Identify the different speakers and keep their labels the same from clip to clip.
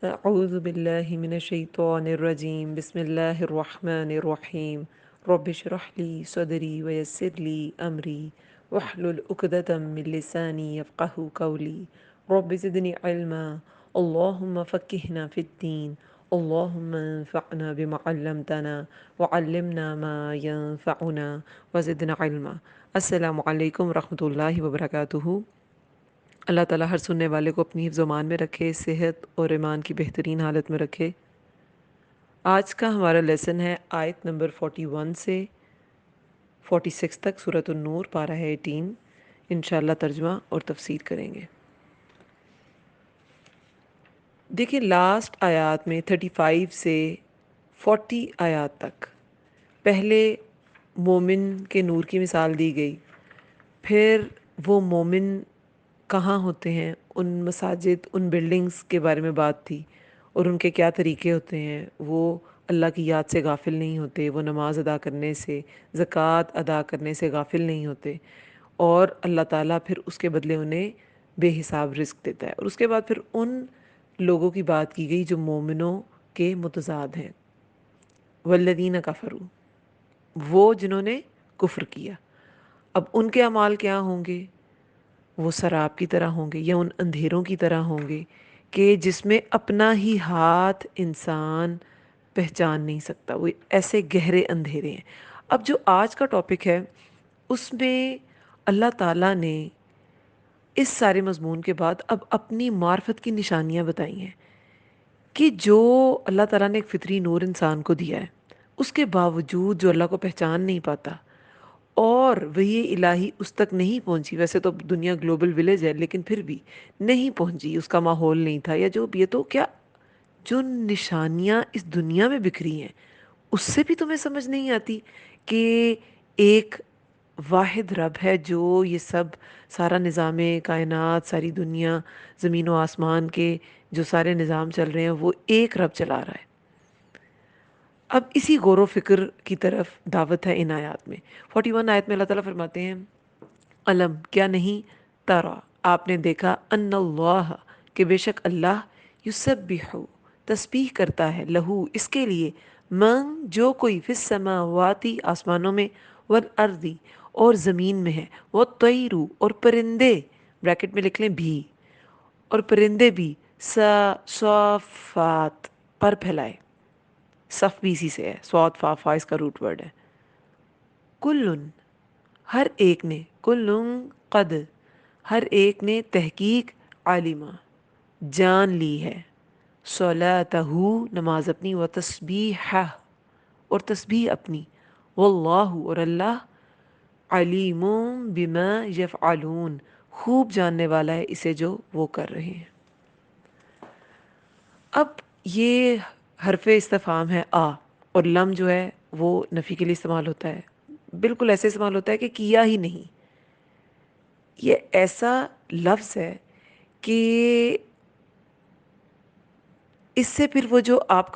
Speaker 1: اعوذ باللہ من الشیطان الرجیم بسم اللہ الرحمن الرحیم رب اشرح لی صدری ویسر لی امری واحلل عقدۃ من لسانی یفقہوا قولی رب زدنی علما اللہم فقہنا فی الدین اللہم انفعنا بما علمتنا وعلمنا ما ینفعنا وزدنا علما۔ السلام علیکم ورحمۃ اللہ وبرکاتہ۔ اللہ تعالیٰ ہر سننے والے کو اپنی حفظ و امان میں رکھے، صحت اور ایمان کی بہترین حالت میں رکھے۔ آج کا ہمارا لیسن ہے آیت نمبر 41 سے 46 تک، سورۃ النور، پارہ ہے 18۔ انشاءاللہ ترجمہ اور تفسیر کریں گے۔ دیکھیں لاسٹ آیات میں 35 سے 40 آیات تک پہلے مومن کے نور کی مثال دی گئی، پھر وہ مومن کہاں ہوتے ہیں، ان مساجد، ان بلڈنگز کے بارے میں بات تھی، اور ان کے کیا طریقے ہوتے ہیں۔ وہ اللہ کی یاد سے غافل نہیں ہوتے، وہ نماز ادا کرنے سے، زکوٰۃ ادا کرنے سے غافل نہیں ہوتے، اور اللہ تعالیٰ پھر اس کے بدلے انہیں بے حساب رزق دیتا ہے۔ اور اس کے بعد پھر ان لوگوں کی بات کی گئی جو مومنوں کے متضاد ہیں، والذین کفروا، وہ جنہوں نے کفر کیا۔ اب ان کے اعمال کیا ہوں گے؟ وہ سراب کی طرح ہوں گے، یا ان اندھیروں کی طرح ہوں گے کہ جس میں اپنا ہی ہاتھ انسان پہچان نہیں سکتا۔ وہ ایسے گہرے اندھیرے ہیں۔ اب جو آج کا ٹاپک ہے اس میں اللہ تعالیٰ نے اس سارے مضمون کے بعد اب اپنی معرفت کی نشانیاں بتائی ہیں کہ جو اللہ تعالیٰ نے ایک فطری نور انسان کو دیا ہے، اس کے باوجود جو اللہ کو پہچان نہیں پاتا، اور وہی الہی اس تک نہیں پہنچی۔ ویسے تو دنیا گلوبل ولیج ہے، لیکن پھر بھی نہیں پہنچی، اس کا ماحول نہیں تھا، یا جو بھی ہے، تو کیا جو نشانیاں اس دنیا میں بکھری ہیں اس سے بھی تمہیں سمجھ نہیں آتی کہ ایک واحد رب ہے جو یہ سب سارا نظام کائنات، ساری دنیا، زمین و آسمان کے جو سارے نظام چل رہے ہیں، وہ ایک رب چلا رہا ہے۔ اب اسی غور و فکر کی طرف دعوت ہے ان آیات میں۔ 41 آیت میں اللہ تعالیٰ فرماتے ہیں، علم کیا نہیں، ترا آپ نے دیکھا، ان اللہ کہ بے شک اللہ، یسبح تسبیح کرتا ہے، لہو اس کے لیے، من جو کوئی، فی السماواتی آسمانوں میں، والارضی اور زمین میں ہے، والطیرو اور پرندے، بریکٹ میں لکھ لیں بھی، اور پرندے بھی، صافات پر پھیلائے، صف بھی اسی سے ہے، صاد فا فا اس کا روٹ ورڈ ہے، کلن ہر ایک نے، کلن قد ہر ایک نے تحقیق، عالمہ جان لی ہے، صلاتہ نماز اپنی، و تسبیحہ اور تسبیح اپنی، واللہ اور اللہ، علیم بما یفعلون خوب جاننے والا ہے اسے جو وہ کر رہے ہیں۔ اب یہ حرف استفہام ہے آ، اور لم جو ہے وہ نفی کے لیے استعمال ہوتا ہے، بالکل ایسے استعمال ہوتا ہے کہ کیا ہی نہیں۔ یہ ایسا لفظ ہے کہ اس سے پھر وہ جو آپ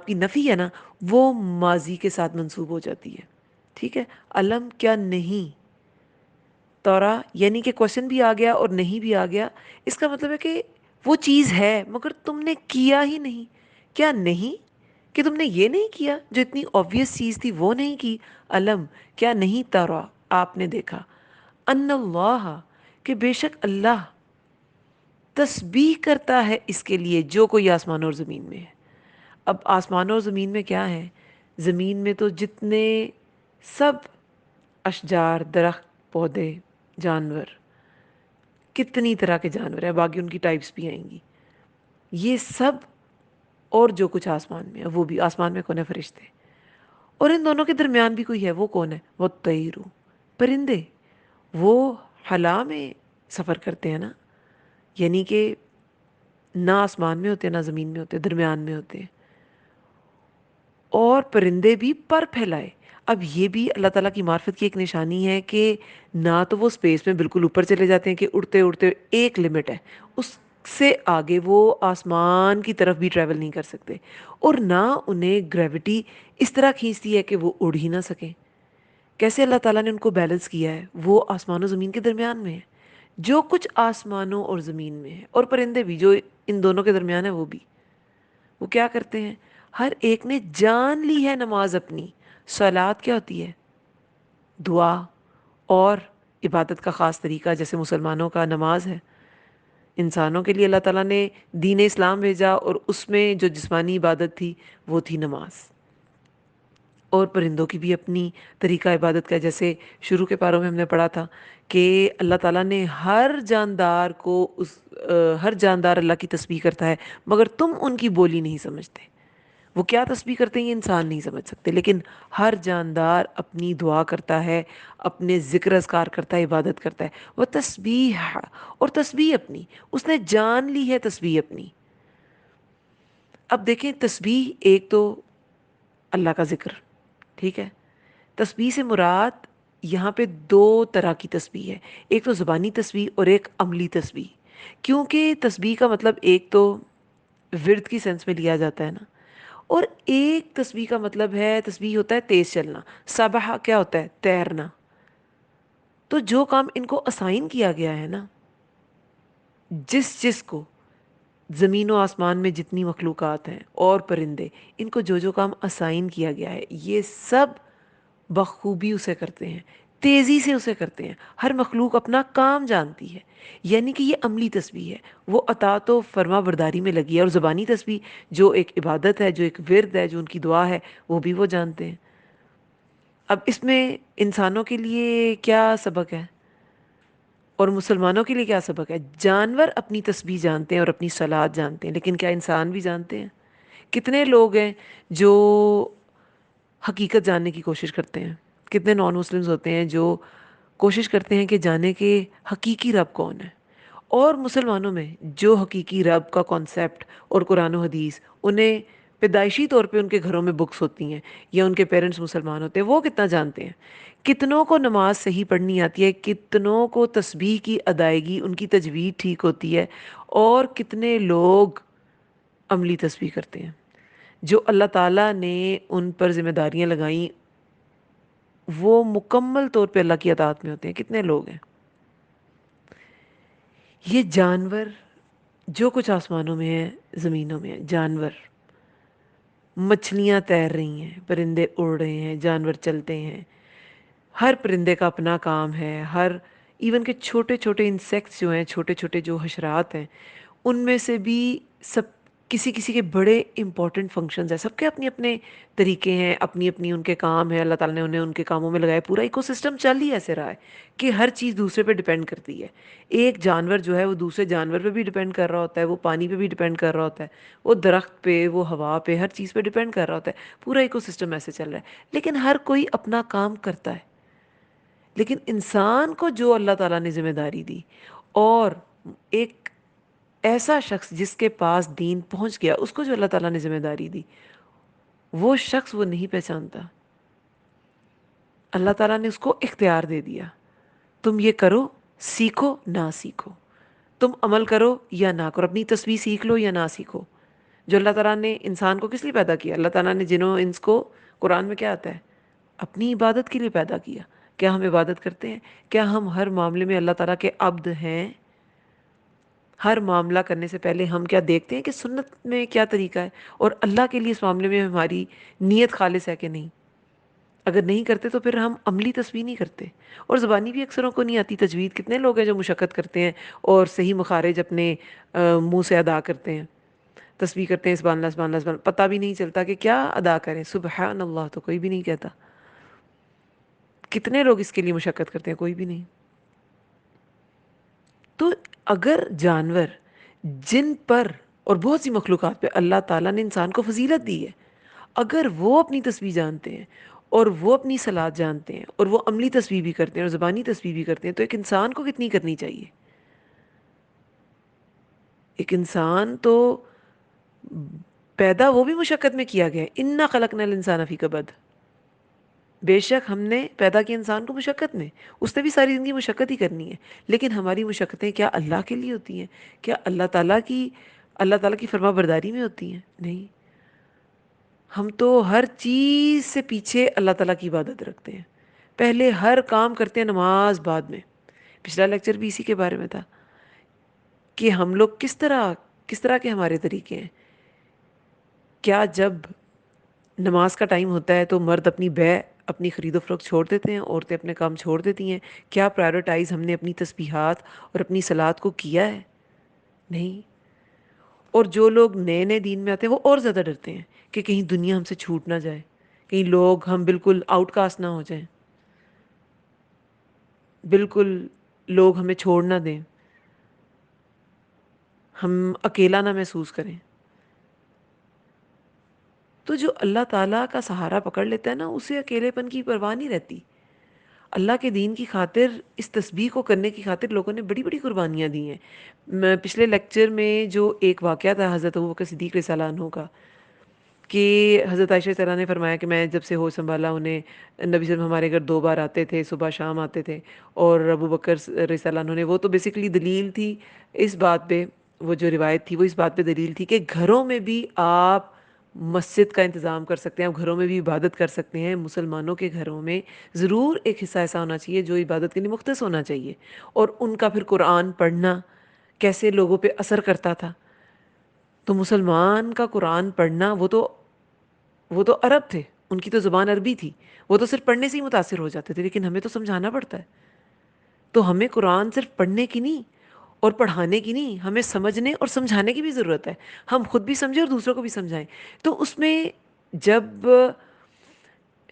Speaker 1: کی نفی ہے نا، وہ ماضی کے ساتھ منسوب ہو جاتی ہے۔ ٹھیک ہے، علم کیا نہیں، تورا یعنی کہ کوشچن بھی آ گیا اور نہیں بھی آ گیا، اس کا مطلب ہے کہ وہ چیز ہے مگر تم نے کیا ہی نہیں۔ کیا نہیں؟ کہ تم نے یہ نہیں کیا جو اتنی آبویس چیز تھی وہ نہیں کی۔ علم کیا نہیں، تورا آپ نے دیکھا، ان اللہ کہ بے شک اللہ، تسبیح کرتا ہے اس کے لیے جو کوئی آسمان اور زمین میں ہے۔ اب آسمان اور زمین میں کیا ہے؟ زمین میں تو جتنے سب اشجار، درخت، پودے، جانور، کتنی طرح کے جانور ہیں، باقی ان کی ٹائپس بھی آئیں گی، یہ سب، اور جو کچھ آسمان میں ہے وہ بھی، آسمان میں کون ہے؟ فرشتے، اور ان دونوں کے درمیان بھی کوئی ہے، وہ کون ہے؟ وہ طیرو پرندے، وہ ہلا میں سفر کرتے ہیں نا، یعنی کہ نہ آسمان میں ہوتے نہ زمین میں ہوتے، درمیان میں ہوتے ہیں، اور پرندے بھی پر پھیلائے۔ اب یہ بھی اللہ تعالیٰ کی معرفت کی ایک نشانی ہے کہ نہ تو وہ اسپیس میں بالکل اوپر چلے جاتے ہیں کہ اڑتے اڑتے، ایک لمٹ ہے، اس سے آگے وہ آسمان کی طرف بھی ٹریول نہیں کر سکتے، اور نہ انہیں گریوٹی اس طرح کھینچتی ہے کہ وہ اڑ ہی نہ سکیں۔ کیسے اللہ تعالیٰ نے ان کو بیلنس کیا ہے؟ وہ آسمان و زمین کے درمیان میں ہے۔ جو کچھ آسمانوں اور زمین میں ہے، اور پرندے بھی جو ان دونوں کے درمیان ہے وہ بھی، وہ کیا کرتے ہیں؟ ہر ایک نے جان لی ہے نماز اپنی. صلات کیا ہوتی ہے؟ دعا اور عبادت کا خاص طریقہ، جیسے مسلمانوں کا نماز ہے. انسانوں کے لیے اللہ تعالیٰ نے دین اسلام بھیجا، اور اس میں جو جسمانی عبادت تھی وہ تھی نماز. اور پرندوں کی بھی اپنی طریقہ عبادت کا ہے. جیسے شروع کے پاروں میں ہم نے پڑھا تھا کہ اللہ تعالیٰ نے ہر جاندار کو ہر جاندار اللہ کی تسبیح کرتا ہے، مگر تم ان کی بولی نہیں سمجھتے. وہ کیا تسبیح کرتے ہیں یہ انسان نہیں سمجھ سکتے، لیکن ہر جاندار اپنی دعا کرتا ہے، اپنے ذکر اذکار کرتا ہے، عبادت کرتا ہے. وہ تسبیح اور تسبیح اپنی، اس نے جان لی ہے تسبیح اپنی. اب دیکھیں، تسبیح ایک تو اللہ کا ذکر، ٹھیک ہے. تسبیح سے مراد یہاں پہ دو طرح کی تسبیح ہے، ایک تو زبانی تسبیح اور ایک عملی تسبیح. کیونکہ تسبیح کا مطلب ایک تو ورد کی سینس میں لیا جاتا ہے نا، اور ایک تسبیح کا مطلب ہے، تسبیح ہوتا ہے تیز چلنا. سبح کیا ہوتا ہے؟ تیرنا. تو جو کام ان کو اسائن کیا گیا ہے نا، جس کو زمین و آسمان میں جتنی مخلوقات ہیں اور پرندے، ان کو جو جو کام اسائن کیا گیا ہے یہ سب بخوبی اسے کرتے ہیں، تیزی سے اسے کرتے ہیں. ہر مخلوق اپنا کام جانتی ہے. یعنی کہ یہ عملی تسبیح ہے، وہ اطاعت و فرما برداری میں لگی ہے. اور زبانی تسبیح جو ایک عبادت ہے، جو ایک ورد ہے، جو ان کی دعا ہے، وہ بھی وہ جانتے ہیں. اب اس میں انسانوں کے لیے کیا سبق ہے اور مسلمانوں کے لیے کیا سبق ہے؟ جانور اپنی تسبیح جانتے ہیں اور اپنی صلات جانتے ہیں، لیکن کیا انسان بھی جانتے ہیں؟ کتنے لوگ ہیں جو حقیقت جاننے کی کوشش کرتے ہیں؟ کتنے نان مسلمز ہوتے ہیں جو کوشش کرتے ہیں کہ جانے کہ حقیقی رب کون ہے؟ اور مسلمانوں میں جو حقیقی رب کا کانسیپٹ اور قرآن و حدیث انہیں پیدائشی طور پہ ان کے گھروں میں بکس ہوتی ہیں، یا ان کے پیرنٹس مسلمان ہوتے ہیں، وہ کتنا جانتے ہیں؟ کتنوں کو نماز صحیح پڑھنی آتی ہے، کتنوں کو تسبیح کی ادائیگی ان کی تجوید ٹھیک ہوتی ہے، اور کتنے لوگ عملی تسبیح کرتے ہیں جو اللہ تعالیٰ نے ان پر ذمہ داریاں لگائیں، وہ مکمل طور پہ اللہ کی اطاعت میں ہوتے ہیں. کتنے لوگ ہیں؟ یہ جانور جو کچھ آسمانوں میں ہے، زمینوں میں ہے، جانور، مچھلیاں تیر رہی ہیں، پرندے اڑ رہے ہیں، جانور چلتے ہیں. ہر پرندے کا اپنا کام ہے. ہر ایون کہ چھوٹے چھوٹے انسیکٹس جو ہیں، چھوٹے چھوٹے جو حشرات ہیں، ان میں سے بھی سب کسی کسی کے بڑے امپورٹنٹ فنکشنز ہیں. سب کے اپنے اپنے طریقے ہیں، اپنی اپنی ان کے کام ہیں. اللہ تعالیٰ نے انہیں ان کے کاموں میں لگایا. پورا ایکو سسٹم چل ہی ایسے رہا ہے کہ ہر چیز دوسرے پہ ڈیپینڈ کرتی ہے. ایک جانور جو ہے وہ دوسرے جانور پہ بھی ڈیپینڈ کر رہا ہوتا ہے، وہ پانی پہ بھی ڈیپینڈ کر رہا ہوتا ہے، وہ درخت پہ، وہ ہوا پہ، ہر چیز پہ ڈیپینڈ کر رہا ہوتا ہے. پورا ایکو سسٹم ایسے چل رہا ہے، لیکن ہر کوئی اپنا کام کرتا ہے. لیکن انسان کو جو اللہ تعالیٰ نے ذمہ داری دی، اور ایک ایسا شخص جس کے پاس دین پہنچ گیا، اس کو جو اللہ تعالیٰ نے ذمہ داری دی، وہ شخص وہ نہیں پہچانتا. اللہ تعالیٰ نے اس کو اختیار دے دیا، تم یہ کرو، سیکھو نہ سیکھو، تم عمل کرو یا نہ کرو، اپنی تسبیح سیکھ لو یا نہ سیکھو. جو اللہ تعالیٰ نے انسان کو کس لیے پیدا کیا؟ اللہ تعالیٰ نے جنوں انس کو، قرآن میں کیا آتا ہے؟ اپنی عبادت کے لیے پیدا کیا. کیا ہم عبادت کرتے ہیں؟ کیا ہم ہر معاملے میں اللہ تعالیٰ کے عبد ہیں؟ ہر معاملہ کرنے سے پہلے ہم کیا دیکھتے ہیں کہ سنت میں کیا طریقہ ہے، اور اللہ کے لیے اس معاملے میں ہماری نیت خالص ہے کہ نہیں؟ اگر نہیں کرتے تو پھر ہم عملی تسبیح نہیں کرتے. اور زبانی بھی اکثروں کو نہیں آتی تجوید. کتنے لوگ ہیں جو مشقت کرتے ہیں اور صحیح مخارج اپنے منہ سے ادا کرتے ہیں، تسبیح کرتے ہیں سبحان اللہ سبحان اللہ سبحان اللہ، پتہ بھی نہیں چلتا کہ کیا ادا کریں. سبحان اللہ تو کوئی بھی نہیں کہتا. کتنے لوگ اس کے لیے مشقت کرتے ہیں؟ کوئی بھی نہیں. تو اگر جانور، جن پر اور بہت سی مخلوقات پہ اللہ تعالیٰ نے انسان کو فضیلت دی ہے، اگر وہ اپنی تسبیح جانتے ہیں اور وہ اپنی صلات جانتے ہیں اور وہ عملی تسبیح بھی کرتے ہیں اور زبانی تسبیح بھی کرتے ہیں، تو ایک انسان کو کتنی کرنی چاہیے؟ ایک انسان تو پیدا وہ بھی مشقت میں کیا گیا ہے. انا خلقنا الانسان فی کبد، بے شک ہم نے پیدا کیا انسان کو مشقت میں. اس نے بھی ساری زندگی مشقت ہی کرنی ہے. لیکن ہماری مشقتیں کیا اللہ کے لیے ہوتی ہیں؟ کیا اللہ تعالیٰ کی فرما برداری میں ہوتی ہیں؟ نہیں. ہم تو ہر چیز سے پیچھے اللہ تعالیٰ کی عبادت رکھتے ہیں. پہلے ہر کام کرتے ہیں، نماز بعد میں. پچھلا لیکچر بھی اسی کے بارے میں تھا کہ ہم لوگ کس طرح کے ہمارے طریقے ہیں. کیا جب نماز کا ٹائم ہوتا ہے تو مرد اپنی بے اپنی خرید و فروخت چھوڑ دیتے ہیں, عورتیں اپنے کام چھوڑ دیتی ہیں؟ کیا پرائیورٹائز ہم نے اپنی تسبیحات اور اپنی صلات کو کیا ہے؟ نہیں. اور جو لوگ نئے نئے دین میں آتے ہیں وہ اور زیادہ ڈرتے ہیں کہ کہیں دنیا ہم سے چھوٹ نہ جائے, کہیں لوگ ہم بالکل آؤٹ کاسٹ نہ ہو جائیں, بالکل لوگ ہمیں چھوڑ نہ دیں, ہم اکیلا نہ محسوس کریں. تو جو اللہ تعالیٰ کا سہارا پکڑ لیتا ہے نا, اسے اکیلے پن کی پرواہ نہیں رہتی. اللہ کے دین کی خاطر, اس تسبیح کو کرنے کی خاطر لوگوں نے بڑی بڑی قربانیاں دی ہیں. پچھلے لیکچر میں جو ایک واقعہ تھا حضرت ابوبکر صدیق رضی اللہ عنہ کا, کہ حضرت عائشہ رضی اللہ عنہا نے فرمایا کہ میں جب سے ہوش سنبھالا انہیں نبی صلی اللہ علیہ وسلم ہمارے گھر 2 بار آتے تھے, صبح شام آتے تھے. اور ابوبکر رضی اللہ عنہ نے, وہ تو بیسیکلی دلیل تھی اس بات پہ, وہ جو روایت تھی وہ اس بات پہ دلیل تھی کہ گھروں میں بھی آپ مسجد کا انتظام کر سکتے ہیں, آپ گھروں میں بھی عبادت کر سکتے ہیں. مسلمانوں کے گھروں میں ضرور ایک حصہ ایسا ہونا چاہیے جو عبادت کے لیے مختص ہونا چاہیے. اور ان کا پھر قرآن پڑھنا کیسے لوگوں پہ اثر کرتا تھا. تو مسلمان کا قرآن پڑھنا, وہ تو عرب تھے, ان کی تو زبان عربی تھی, وہ تو صرف پڑھنے سے ہی متاثر ہو جاتے تھے, لیکن ہمیں تو سمجھانا پڑتا ہے. تو ہمیں قرآن صرف پڑھنے کی نہیں اور پڑھانے کی نہیں, ہمیں سمجھنے اور سمجھانے کی بھی ضرورت ہے. ہم خود بھی سمجھیں اور دوسروں کو بھی سمجھائیں. تو اس میں جب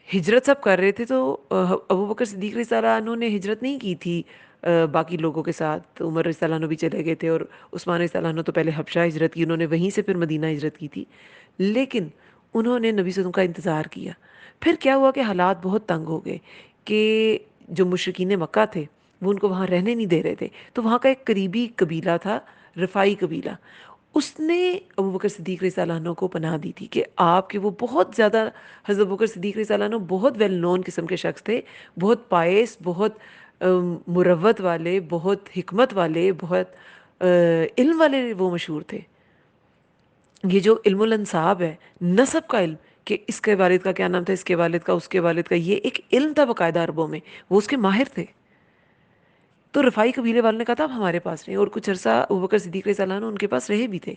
Speaker 1: ہجرت سب کر رہے تھے تو ابوبکر صدیق رضی اللہ عنہ نے ہجرت نہیں کی تھی باقی لوگوں کے ساتھ. عمر رضی اللہ عنہ بھی چلے گئے تھے, اور عثمان رضی اللہ عنہ تو پہلے حبشہ ہجرت کی, انہوں نے وہیں سے پھر مدینہ ہجرت کی تھی. لیکن انہوں نے نبی صلی اللہ علیہ وسلم کا انتظار کیا. پھر کیا ہوا کہ حالات بہت تنگ ہو گئے کہ جو مشرکین مکہ تھے وہ ان کو وہاں رہنے نہیں دے رہے تھے. تو وہاں کا ایک قریبی قبیلہ تھا, رفائی قبیلہ, اس نے ابوبکر صدیق رضی اللہ عنہ کو پناہ دی تھی کہ آپ کے, وہ بہت زیادہ, حضرت ابوبکر صدیق رضی اللہ عنہ بہت ویل نون قسم کے شخص تھے, بہت پائس, بہت مروت والے, بہت حکمت والے, بہت علم والے وہ مشہور تھے. یہ جو علم الانساب ہے, نسب کا علم, کہ اس کے والد کا کیا نام تھا, اس کے والد کا, اس کے والد کا, یہ ایک علم تھا باقاعدہ عربوں میں, وہ اس کے ماہر تھے. تو رفائی قبیلے والوں نے کہا تھا آپ ہمارے پاس رہیں, اور کچھ عرصہ ابوبکر صدیق رضی اللہ عنہ ان کے پاس رہے بھی تھے.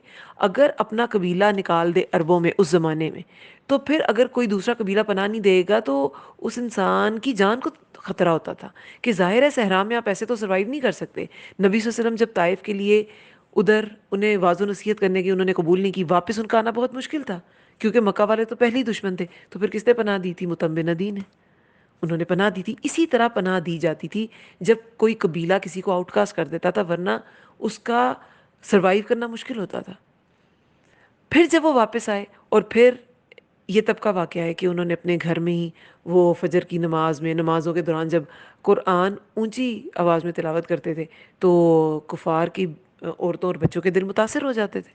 Speaker 1: اگر اپنا قبیلہ نکال دے عربوں میں اس زمانے میں, تو پھر اگر کوئی دوسرا قبیلہ پناہ نہیں دے گا تو اس انسان کی جان کو خطرہ ہوتا تھا, کہ ظاہر ہے صحرا میں آپ ایسے تو سروائیو نہیں کر سکتے. نبی صلی اللہ علیہ وسلم جب طائف کے لیے ادھر انہیں واض و نصیحت کرنے کی, انہوں نے قبول نہیں کی, واپس ان کا آنا بہت مشکل تھا, کیونکہ مکہ والے تو پہلے ہی دشمن تھے. تو پھر کس نے پناہ دی تھی؟ متمم دین ہے, انہوں نے پناہ دی تھی. اسی طرح پناہ دی جاتی تھی جب کوئی قبیلہ کسی کو آؤٹ کاسٹ کر دیتا تھا, ورنہ اس کا سروائیو کرنا مشکل ہوتا تھا. پھر جب وہ واپس آئے, اور پھر یہ تب کا واقعہ ہے کہ انہوں نے اپنے گھر میں ہی وہ فجر کی نماز میں, نمازوں کے دوران جب قرآن اونچی آواز میں تلاوت کرتے تھے تو کفار کی عورتوں اور بچوں کے دل متاثر ہو جاتے تھے.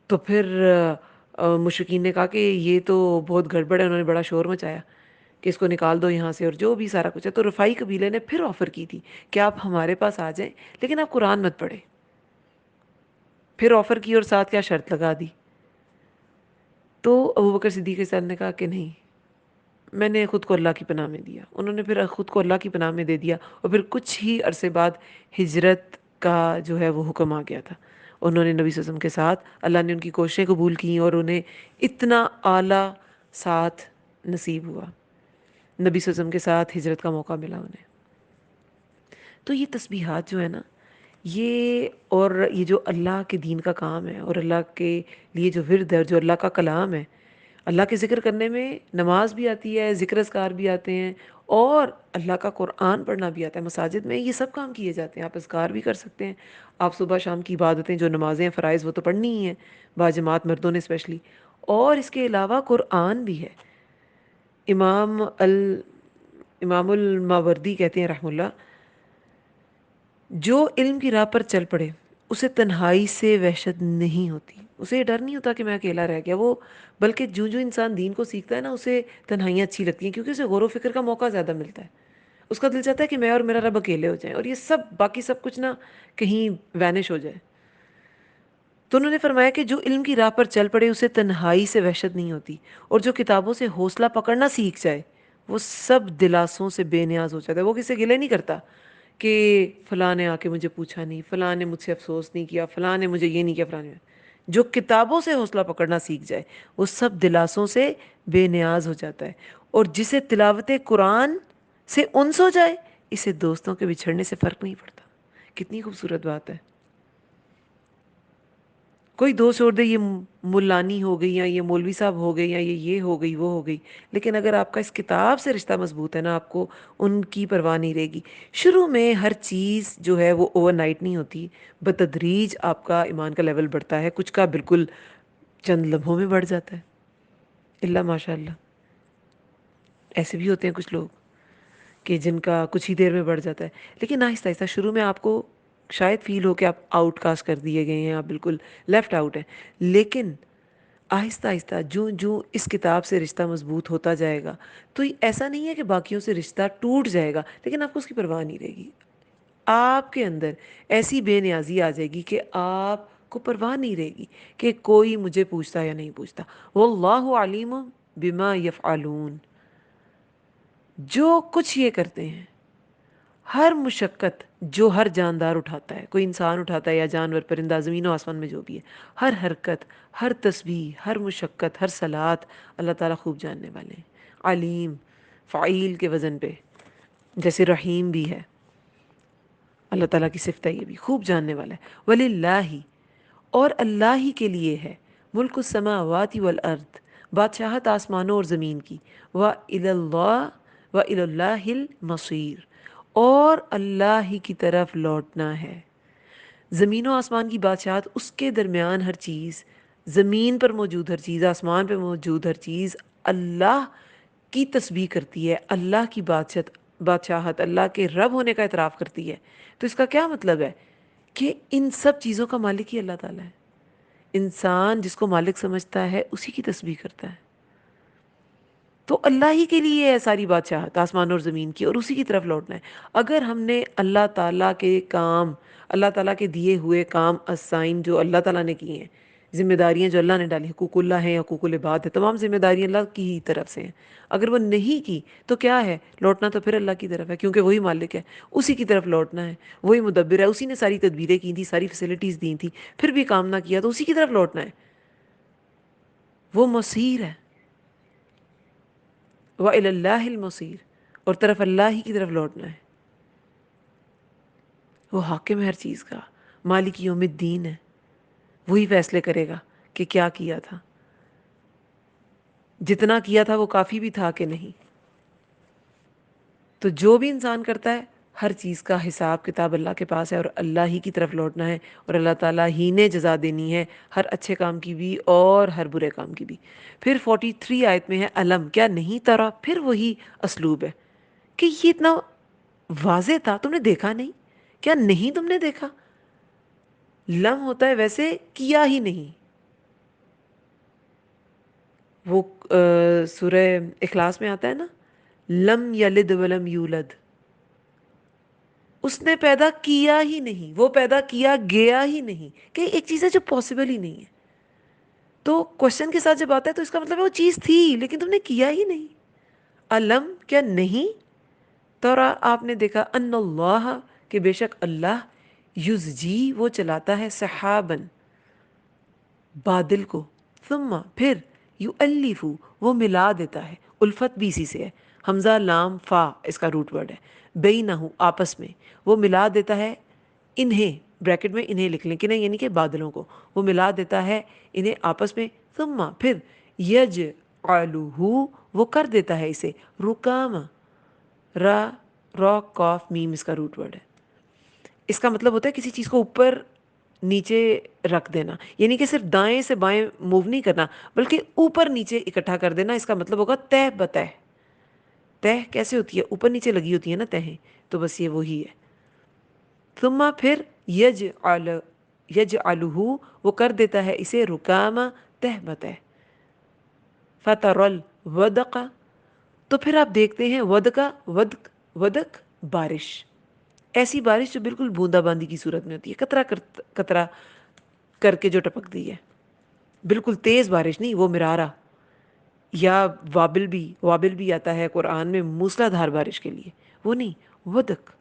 Speaker 1: تو پھر مشرکین نے کہا کہ یہ تو بہت گڑبڑ ہے, انہوں نے بڑا شور مچایا کہ اس کو نکال دو یہاں سے, اور جو بھی سارا کچھ ہے. تو رفائی قبیلے نے پھر آفر کی تھی کہ آپ ہمارے پاس آ جائیں, لیکن آپ قرآن مت پڑھیں. پھر آفر کی, اور ساتھ کیا شرط لگا دی. تو ابوبکر صدیق رضی اللہ عنہ نے کہا کہ نہیں, میں نے خود کو اللہ کی پناہ میں دیا. انہوں نے پھر خود کو اللہ کی پناہ میں دے دیا, اور پھر کچھ ہی عرصے بعد ہجرت کا جو ہے وہ حکم آ گیا تھا. انہوں نے نبی صلی اللہ علیہ وسلم کے ساتھ, اللہ نے ان کی کوششیں قبول کیں, اور انہیں اتنا اعلیٰ ساتھ نصیب ہوا, نبی صلی اللہ علیہ وسلم کے ساتھ ہجرت کا موقع ملا انہیں. تو یہ تسبیحات جو ہے نا, یہ اور یہ جو اللہ کے دین کا کام ہے, اور اللہ کے لیے جو ورد ہے, جو اللہ کا کلام ہے, اللہ کے ذکر کرنے میں نماز بھی آتی ہے, ذکر اذکار بھی آتے ہیں, اور اللہ کا قرآن پڑھنا بھی آتا ہے. مساجد میں یہ سب کام کیے جاتے ہیں, آپ اذکار بھی کر سکتے ہیں, آپ صبح شام کی عبادتیں جو نمازیں ہیں فرائض وہ تو پڑھنی ہی ہیں باجماعت, مردوں نے اسپیشلی. اور اس کے علاوہ قرآن بھی ہے. امام الماوردی کہتے ہیں رحم اللہ, جو علم کی راہ پر چل پڑے اسے تنہائی سے وحشت نہیں ہوتی, اسے یہ ڈر نہیں ہوتا کہ میں اکیلا رہ گیا. وہ بلکہ جو جو انسان دین کو سیکھتا ہے نا, اسے تنہائیاں اچھی لگتی ہیں, کیونکہ اسے غور و فکر کا موقع زیادہ ملتا ہے. اس کا دل چاہتا ہے کہ میں اور میرا رب اکیلے ہو جائیں, اور یہ سب باقی سب کچھ نا کہیں وینش ہو جائے. تو انہوں نے فرمایا کہ جو علم کی راہ پر چل پڑے اسے تنہائی سے وحشت نہیں ہوتی, اور جو کتابوں سے حوصلہ پکڑنا سیکھ جائے وہ سب دلاسوں سے بے نیاز ہو جاتا ہے. وہ کسی سے گلے نہیں کرتا کہ فلاں نے آ کے مجھے پوچھا نہیں، فلاں نے مجھ سے افسوس نہیں کیا، فلاں نے مجھے یہ نہیں کیا، فلاں نے. جو کتابوں سے حوصلہ پکڑنا سیکھ جائے وہ سب دلاسوں سے بے نیاز ہو جاتا ہے. اور جسے تلاوت قرآن سے انس ہو جائے اسے دوستوں کے بچھڑنے سے فرق نہیں پڑتا. کتنی خوبصورت بات ہے. کوئی دوست چھوڑ دے، یہ ملانی ہو گئی یا یہ مولوی صاحب ہو گئے یا یہ ہو گئی وہ ہو گئی، لیکن اگر آپ کا اس کتاب سے رشتہ مضبوط ہے نا، آپ کو ان کی پرواہ نہیں رہے گی. شروع میں ہر چیز جو ہے وہ اوور نائٹ نہیں ہوتی، بتدریج آپ کا ایمان کا لیول بڑھتا ہے. کچھ کا بالکل چند لمحوں میں بڑھ جاتا ہے. اللہ ماشاء اللہ، ایسے بھی ہوتے ہیں کچھ لوگ کہ جن کا کچھ ہی دیر میں بڑھ جاتا ہے. لیکن آہستہ آہستہ شروع میں آپ کو شاید فیل ہو کہ آپ آؤٹ کاسٹ کر دیے گئے ہیں، آپ بالکل لیفٹ آؤٹ ہیں. لیکن آہستہ آہستہ جوں جوں اس کتاب سے رشتہ مضبوط ہوتا جائے گا تو ایسا نہیں ہے کہ باقیوں سے رشتہ ٹوٹ جائے گا، لیکن آپ کو اس کی پرواہ نہیں رہے گی. آپ کے اندر ایسی بے نیازی آ جائے گی کہ آپ کو پرواہ نہیں رہے گی کہ کوئی مجھے پوچھتا یا نہیں پوچھتا. واللہ علیم بما یفعلون. جو کچھ یہ کرتے ہیں، ہر مشقت جو ہر جاندار اٹھاتا ہے، کوئی انسان اٹھاتا ہے یا جانور، پرندہ، زمین و آسمان میں جو بھی ہے، ہر حرکت، ہر تسبیح، ہر مشقت، ہر صلات اللہ تعالیٰ خوب جاننے والے ہیں. علیم فعیل کے وزن پہ، جیسے رحیم بھی ہے، اللہ تعالیٰ کی صفت ہے، یہ بھی خوب جاننے والا ہے. وَلِلَّهِ، اور اللہ ہی کے لیے ہے، ملک السماوات والارض، بادشاہت آسمانوں اور زمین کی. وَإِلَى اللَّهِ وَإِلَى اللَّهِ الْمَصِيرُ، اور اللہ ہی کی طرف لوٹنا ہے. زمین و آسمان کی بادشاہت، اس کے درمیان ہر چیز، زمین پر موجود ہر چیز، آسمان پہ موجود ہر چیز اللہ کی تسبیح کرتی ہے، اللہ کی بادشاہت، اللہ کے رب ہونے کا اعتراف کرتی ہے. تو اس کا کیا مطلب ہے کہ ان سب چیزوں کا مالک ہی اللہ تعالیٰ ہے. انسان جس کو مالک سمجھتا ہے اسی کی تسبیح کرتا ہے. تو اللہ ہی کے لیے ہے ساری بادشاہت آسمان اور زمین کی، اور اسی کی طرف لوٹنا ہے. اگر ہم نے اللہ تعالیٰ کے کام، اللہ تعالیٰ کے دیے ہوئے کام اسائن جو اللہ تعالیٰ نے کیے ہیں، ذمہ داریاں جو اللہ نے ڈالی، حقوق اللہ ہیں، حقوق العباد ہے، تمام ذمہ داریاں اللہ کی ہی طرف سے ہیں، اگر وہ نہیں کی تو کیا ہے؟ لوٹنا تو پھر اللہ کی طرف ہے، کیونکہ وہی مالک ہے، اسی کی طرف لوٹنا ہے. وہی مدبر ہے، اسی نے ساری تدبیریں کی تھیں، ساری فیسلٹیز دی تھیں، پھر بھی کام نہ کیا تو اسی کی طرف لوٹنا ہے. وہ مصیر ہے. وَإِلَى اللَّهِ الْمَصِيرُ، اور طرف اللہ ہی کی طرف لوٹنا ہے. وہ حاکم ہے ہر چیز کا، مالک یوم الدین ہے. وہی فیصلے کرے گا کہ کیا کیا تھا، جتنا کیا تھا وہ کافی بھی تھا کہ نہیں. تو جو بھی انسان کرتا ہے ہر چیز کا حساب کتاب اللہ کے پاس ہے، اور اللہ ہی کی طرف لوٹنا ہے، اور اللہ تعالیٰ ہی نے جزا دینی ہے ہر اچھے کام کی بھی اور ہر برے کام کی بھی. پھر 43 آیت میں ہے علم، کیا نہیں ترا، پھر وہی اسلوب ہے کہ یہ اتنا واضح تھا، تم نے دیکھا نہیں؟ کیا نہیں تم نے دیکھا؟ لم ہوتا ہے ویسے کیا ہی نہیں. وہ سورہ اخلاص میں آتا ہے نا، لم یلد ولم یولد، اس نے پیدا کیا ہی نہیں، وہ پیدا کیا گیا ہی نہیں، کہ ایک چیز ہے جو پاسبل ہی نہیں ہے. تو کوشچن کے ساتھ جب آتا ہے تو اس کا مطلب ہے وہ چیز تھی لیکن تم نے کیا ہی نہیں. علم، کیا نہیں تو آپ نے دیکھا، ان اللہ، کہ بے شک اللہ، یزجی، وہ چلاتا ہے، سحابن، بادل کو، ثم، پھر، یؤلف، وہ ملا دیتا ہے، الفت بھی اسی سے ہے، حمزہ لام فا اس کا روٹ ورڈ ہے، بینہ، آپس میں، وہ ملا دیتا ہے انہیں، بریکٹ میں انہیں لکھ لیں، کنہیں یعنی کہ بادلوں کو، وہ ملا دیتا ہے انہیں آپس میں، ثم، پھر، یجعلہ، وہ کر دیتا ہے اسے، رکام، را، را، قاف، میم اس کا روٹ ورڈ ہے. اس کا مطلب ہوتا ہے کسی چیز کو اوپر نیچے رکھ دینا، یعنی کہ صرف دائیں سے بائیں موو نہیں کرنا بلکہ اوپر نیچے اکٹھا کر دینا. اس کا مطلب ہوگا تہ بتہ. تہ کیسے ہوتی ہے؟ اوپر نیچے لگی ہوتی ہے نا تہیں، تو بس یہ وہی ہے. ثم، پھر، یجعلہ، وہ کر دیتا ہے اسے، رکاما، تہ بتہ. فتر الودق، تو پھر آپ دیکھتے ہیں ودقا، ودق، ودق بارش، ایسی بارش جو بالکل بوندا باندی کی صورت میں ہوتی ہے، قطرہ قطرہ کر کے جو ٹپک دی ہے، بالکل تیز بارش نہیں، وہ مرارا. یا وابل بھی آتا ہے قرآن میں موسلا دھار بارش کے لیے، وہ نہیں، ودق.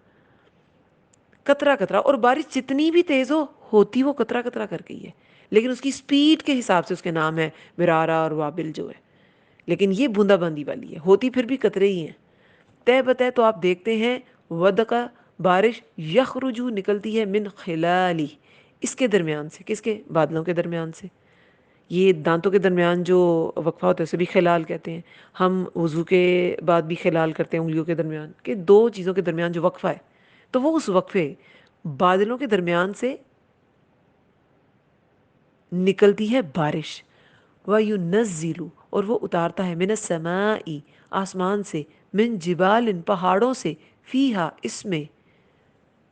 Speaker 1: قطرہ قطرہ. اور بارش جتنی بھی تیز ہوتی وہ قطرہ قطرہ کر گئی ہے، لیکن اس کی سپیڈ کے حساب سے اس کے نام ہے مرارا اور وابل جو ہے. لیکن یہ بوندا باندی والی ہے، ہوتی پھر بھی قطرے ہی ہیں. طے بتہ تو آپ دیکھتے ہیں ودقہ بارش یخرجو نکلتی ہے من خلالی، اس کے درمیان سے. کس کے؟ بادلوں کے درمیان سے. یہ دانتوں کے درمیان جو وقفہ ہوتا ہے اسے بھی خلال کہتے ہیں. ہم وضو کے بعد بھی خلال کرتے ہیں انگلیوں کے درمیان، کہ دو چیزوں کے درمیان جو وقفہ ہے، تو وہ اس وقفے بادلوں کے درمیان سے نکلتی ہے بارش. وَيُنَزِّلُ اور وہ اتارتا ہے من السماء آسمان سے، من جبال پہاڑوں سے، فیہا اس میں،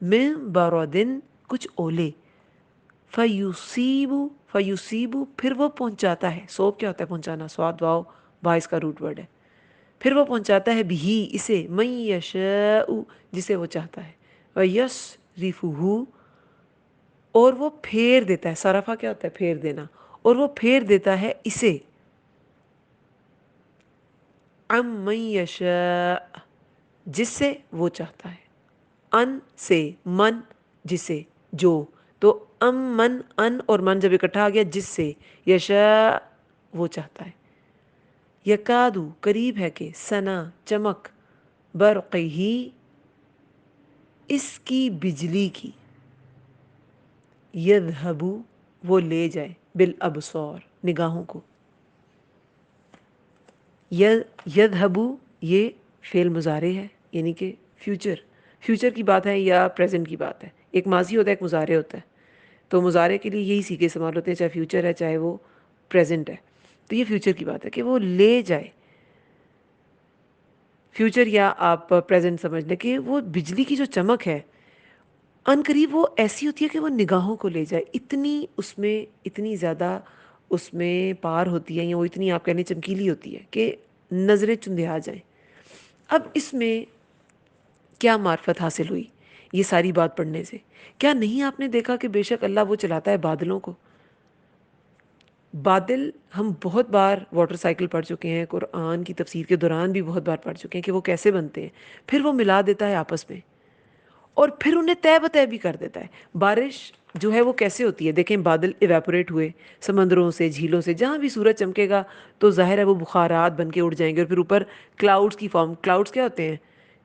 Speaker 1: من بردن کچھ اولے، فیوسیبو پھر وہ پہنچاتا ہے. سوب کیا ہوتا ہے؟ پہنچانا. سواد واؤ باعث کا روٹ ورڈ ہے. پھر وہ پہنچاتا ہے بھی اسے، من یشاء جسے وہ چاہتا ہے، ویصرفہ اور وہ پھیر دیتا ہے. صرفہ کیا ہوتا ہے؟ پھیر دینا. اور وہ پھیر دیتا ہے اسے، عن من یشاء جس سے وہ چاہتا ہے. ان سے، من جسے، جو. تو من، ان اور من جب اکٹھا آ گیا جس سے، یشاء وہ چاہتا ہے. یکادو قریب ہے کہ، سنا چمک، برقہی اس کی بجلی کی، یذہبو وہ لے جائے، بالابصار نگاہوں کو. یذہبو یہ فعل مضارع ہے، یعنی کہ فیوچر کی بات ہے یا پریزنٹ کی بات ہے. ایک ماضی ہوتا ہے، ایک مضارع ہوتا ہے. تو مضارع کے لیے یہی سیکھے استعمال ہوتے ہیں، چاہے فیوچر ہے چاہے وہ پریزنٹ ہے. تو یہ فیوچر کی بات ہے کہ وہ لے جائے. فیوچر یا آپ پریزنٹ سمجھ لیں کہ وہ بجلی کی جو چمک ہے ان قریب وہ ایسی ہوتی ہے کہ وہ نگاہوں کو لے جائے. اتنی اس میں، اتنی زیادہ اس میں پار ہوتی ہے، یا وہ اتنی آپ کہنے چمکیلی ہوتی ہے کہ نظریں چندھیا جائیں. اب اس میں کیا معرفت حاصل ہوئی یہ ساری بات پڑھنے سے؟ کیا نہیں آپ نے دیکھا کہ بے شک اللہ وہ چلاتا ہے بادلوں کو. بادل ہم بہت بار واٹر سائیکل پڑھ چکے ہیں، قرآن کی تفسیر کے دوران بھی بہت بار پڑھ چکے ہیں کہ وہ کیسے بنتے ہیں. پھر وہ ملا دیتا ہے آپس میں اور پھر انہیں طے بطے بھی کر دیتا ہے. بارش جو ہے وہ کیسے ہوتی ہے؟ دیکھیں بادل ایویپوریٹ ہوئے سمندروں سے، جھیلوں سے، جہاں بھی سورج چمکے گا تو ظاہر ہے وہ بخارات بن کے اڑ جائیں گے، اور پھر اوپر کلاؤڈز کی فارم. کلاؤڈز کیا ہوتے ہیں؟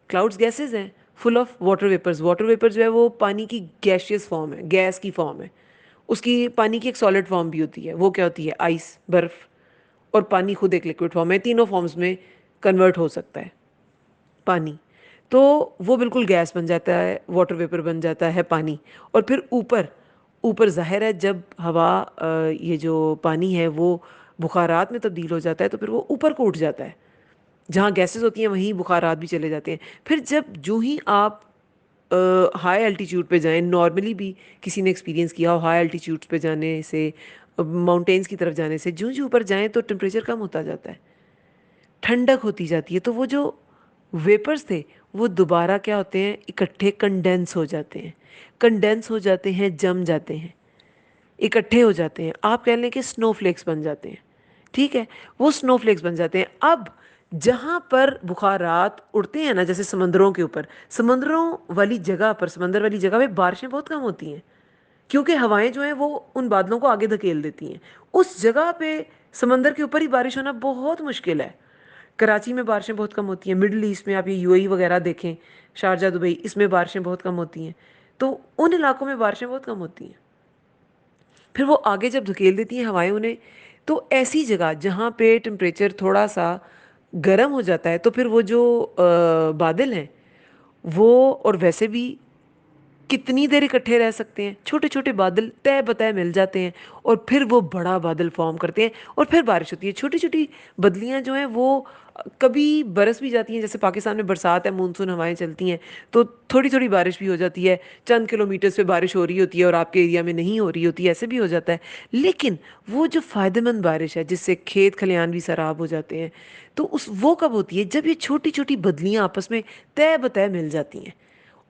Speaker 1: کلاؤڈز گیسز ہیں full of water vapours. Water vapour جو ہے وہ پانی کی گیشیس فارم ہے، گیس کی فارم ہے. اس کی پانی کی ایک سالڈ فارم بھی ہوتی ہے، وہ کیا ہوتی ہے؟ آئس، برف. اور پانی خود ایک لیکوڈ فارم ہے. تینوں فارمز میں کنورٹ ہو سکتا ہے پانی. تو وہ بالکل گیس بن جاتا ہے، واٹر ویپر بن جاتا ہے پانی. اور پھر اوپر ظاہر ہے جب ہوا یہ جو پانی ہے وہ بخارات میں تبدیل ہو جاتا ہے تو پھر وہ اوپر کو اٹھ جاتا ہے. جہاں گیسز ہوتی ہیں وہیں بخارات بھی چلے جاتے ہیں. پھر جو ہی آپ ہائی الٹیچیوڈ پہ جائیں، نارملی بھی کسی نے ایکسپیرینس کیا ہو ہائی الٹیچیوڈ پہ جانے سے، ماؤنٹینس کی طرف جانے سے، جو اوپر جائیں تو ٹمپریچر کم ہوتا جاتا ہے، ٹھنڈک ہوتی جاتی ہے. تو وہ جو ویپرز تھے وہ دوبارہ کیا ہوتے ہیں؟ اکٹھے کنڈینس ہو جاتے ہیں. کنڈینس ہو جاتے ہیں، جم جاتے ہیں، اکٹھے ہو جاتے ہیں. آپ کہہ لیں کہ سنو فلیکس بن جاتے ہیں. ٹھیک ہے، وہ سنو فلیکس بن جاتے ہیں. اب جہاں پر بخارات اڑتے ہیں نا، جیسے سمندروں کے اوپر، سمندروں والی جگہ پر، سمندر والی جگہ پہ بارشیں بہت کم ہوتی ہیں، کیونکہ ہوائیں جو ہیں وہ ان بادلوں کو آگے دھکیل دیتی ہیں. اس جگہ پہ سمندر کے اوپر ہی بارش ہونا بہت مشکل ہے. کراچی میں بارشیں بہت کم ہوتی ہیں. مڈل ایسٹ میں آپ یہ یو اے ای وغیرہ دیکھیں، شارجہ، دبئی، اس میں بارشیں بہت کم ہوتی ہیں. تو ان علاقوں میں بارشیں بہت کم ہوتی ہیں. پھر وہ آگے جب دھکیل دیتی ہیں ہوائیں انہیں، تو ایسی جگہ جہاں پہ ٹمپریچر تھوڑا سا گرم ہو جاتا ہے تو پھر وہ جو بادل ہیں وہ، اور ویسے بھی کتنی دیر اکٹھے رہ سکتے ہیں؟ چھوٹے چھوٹے بادل طے بتہ مل جاتے ہیں اور پھر وہ بڑا بادل فارم کرتے ہیں اور پھر بارش ہوتی ہے. چھوٹی چھوٹی بدلیاں جو ہیں وہ کبھی برس بھی جاتی ہیں، جیسے پاکستان میں برسات ہے، مونسون ہوائیں چلتی ہیں تو تھوڑی تھوڑی بارش بھی ہو جاتی ہے. چند کلومیٹرز پہ بارش ہو رہی ہوتی ہے اور آپ کے ایریا میں نہیں ہو رہی ہوتی ہے، ایسے بھی ہو جاتا ہے. لیکن وہ جو فائدہ مند بارش ہے جس سے کھیت کھلیان بھی سراب ہو جاتے ہیں، تو وہ کب ہوتی ہے؟ جب یہ چھوٹی چھوٹی بدلیاں آپس میں طے بطے مل جاتی ہیں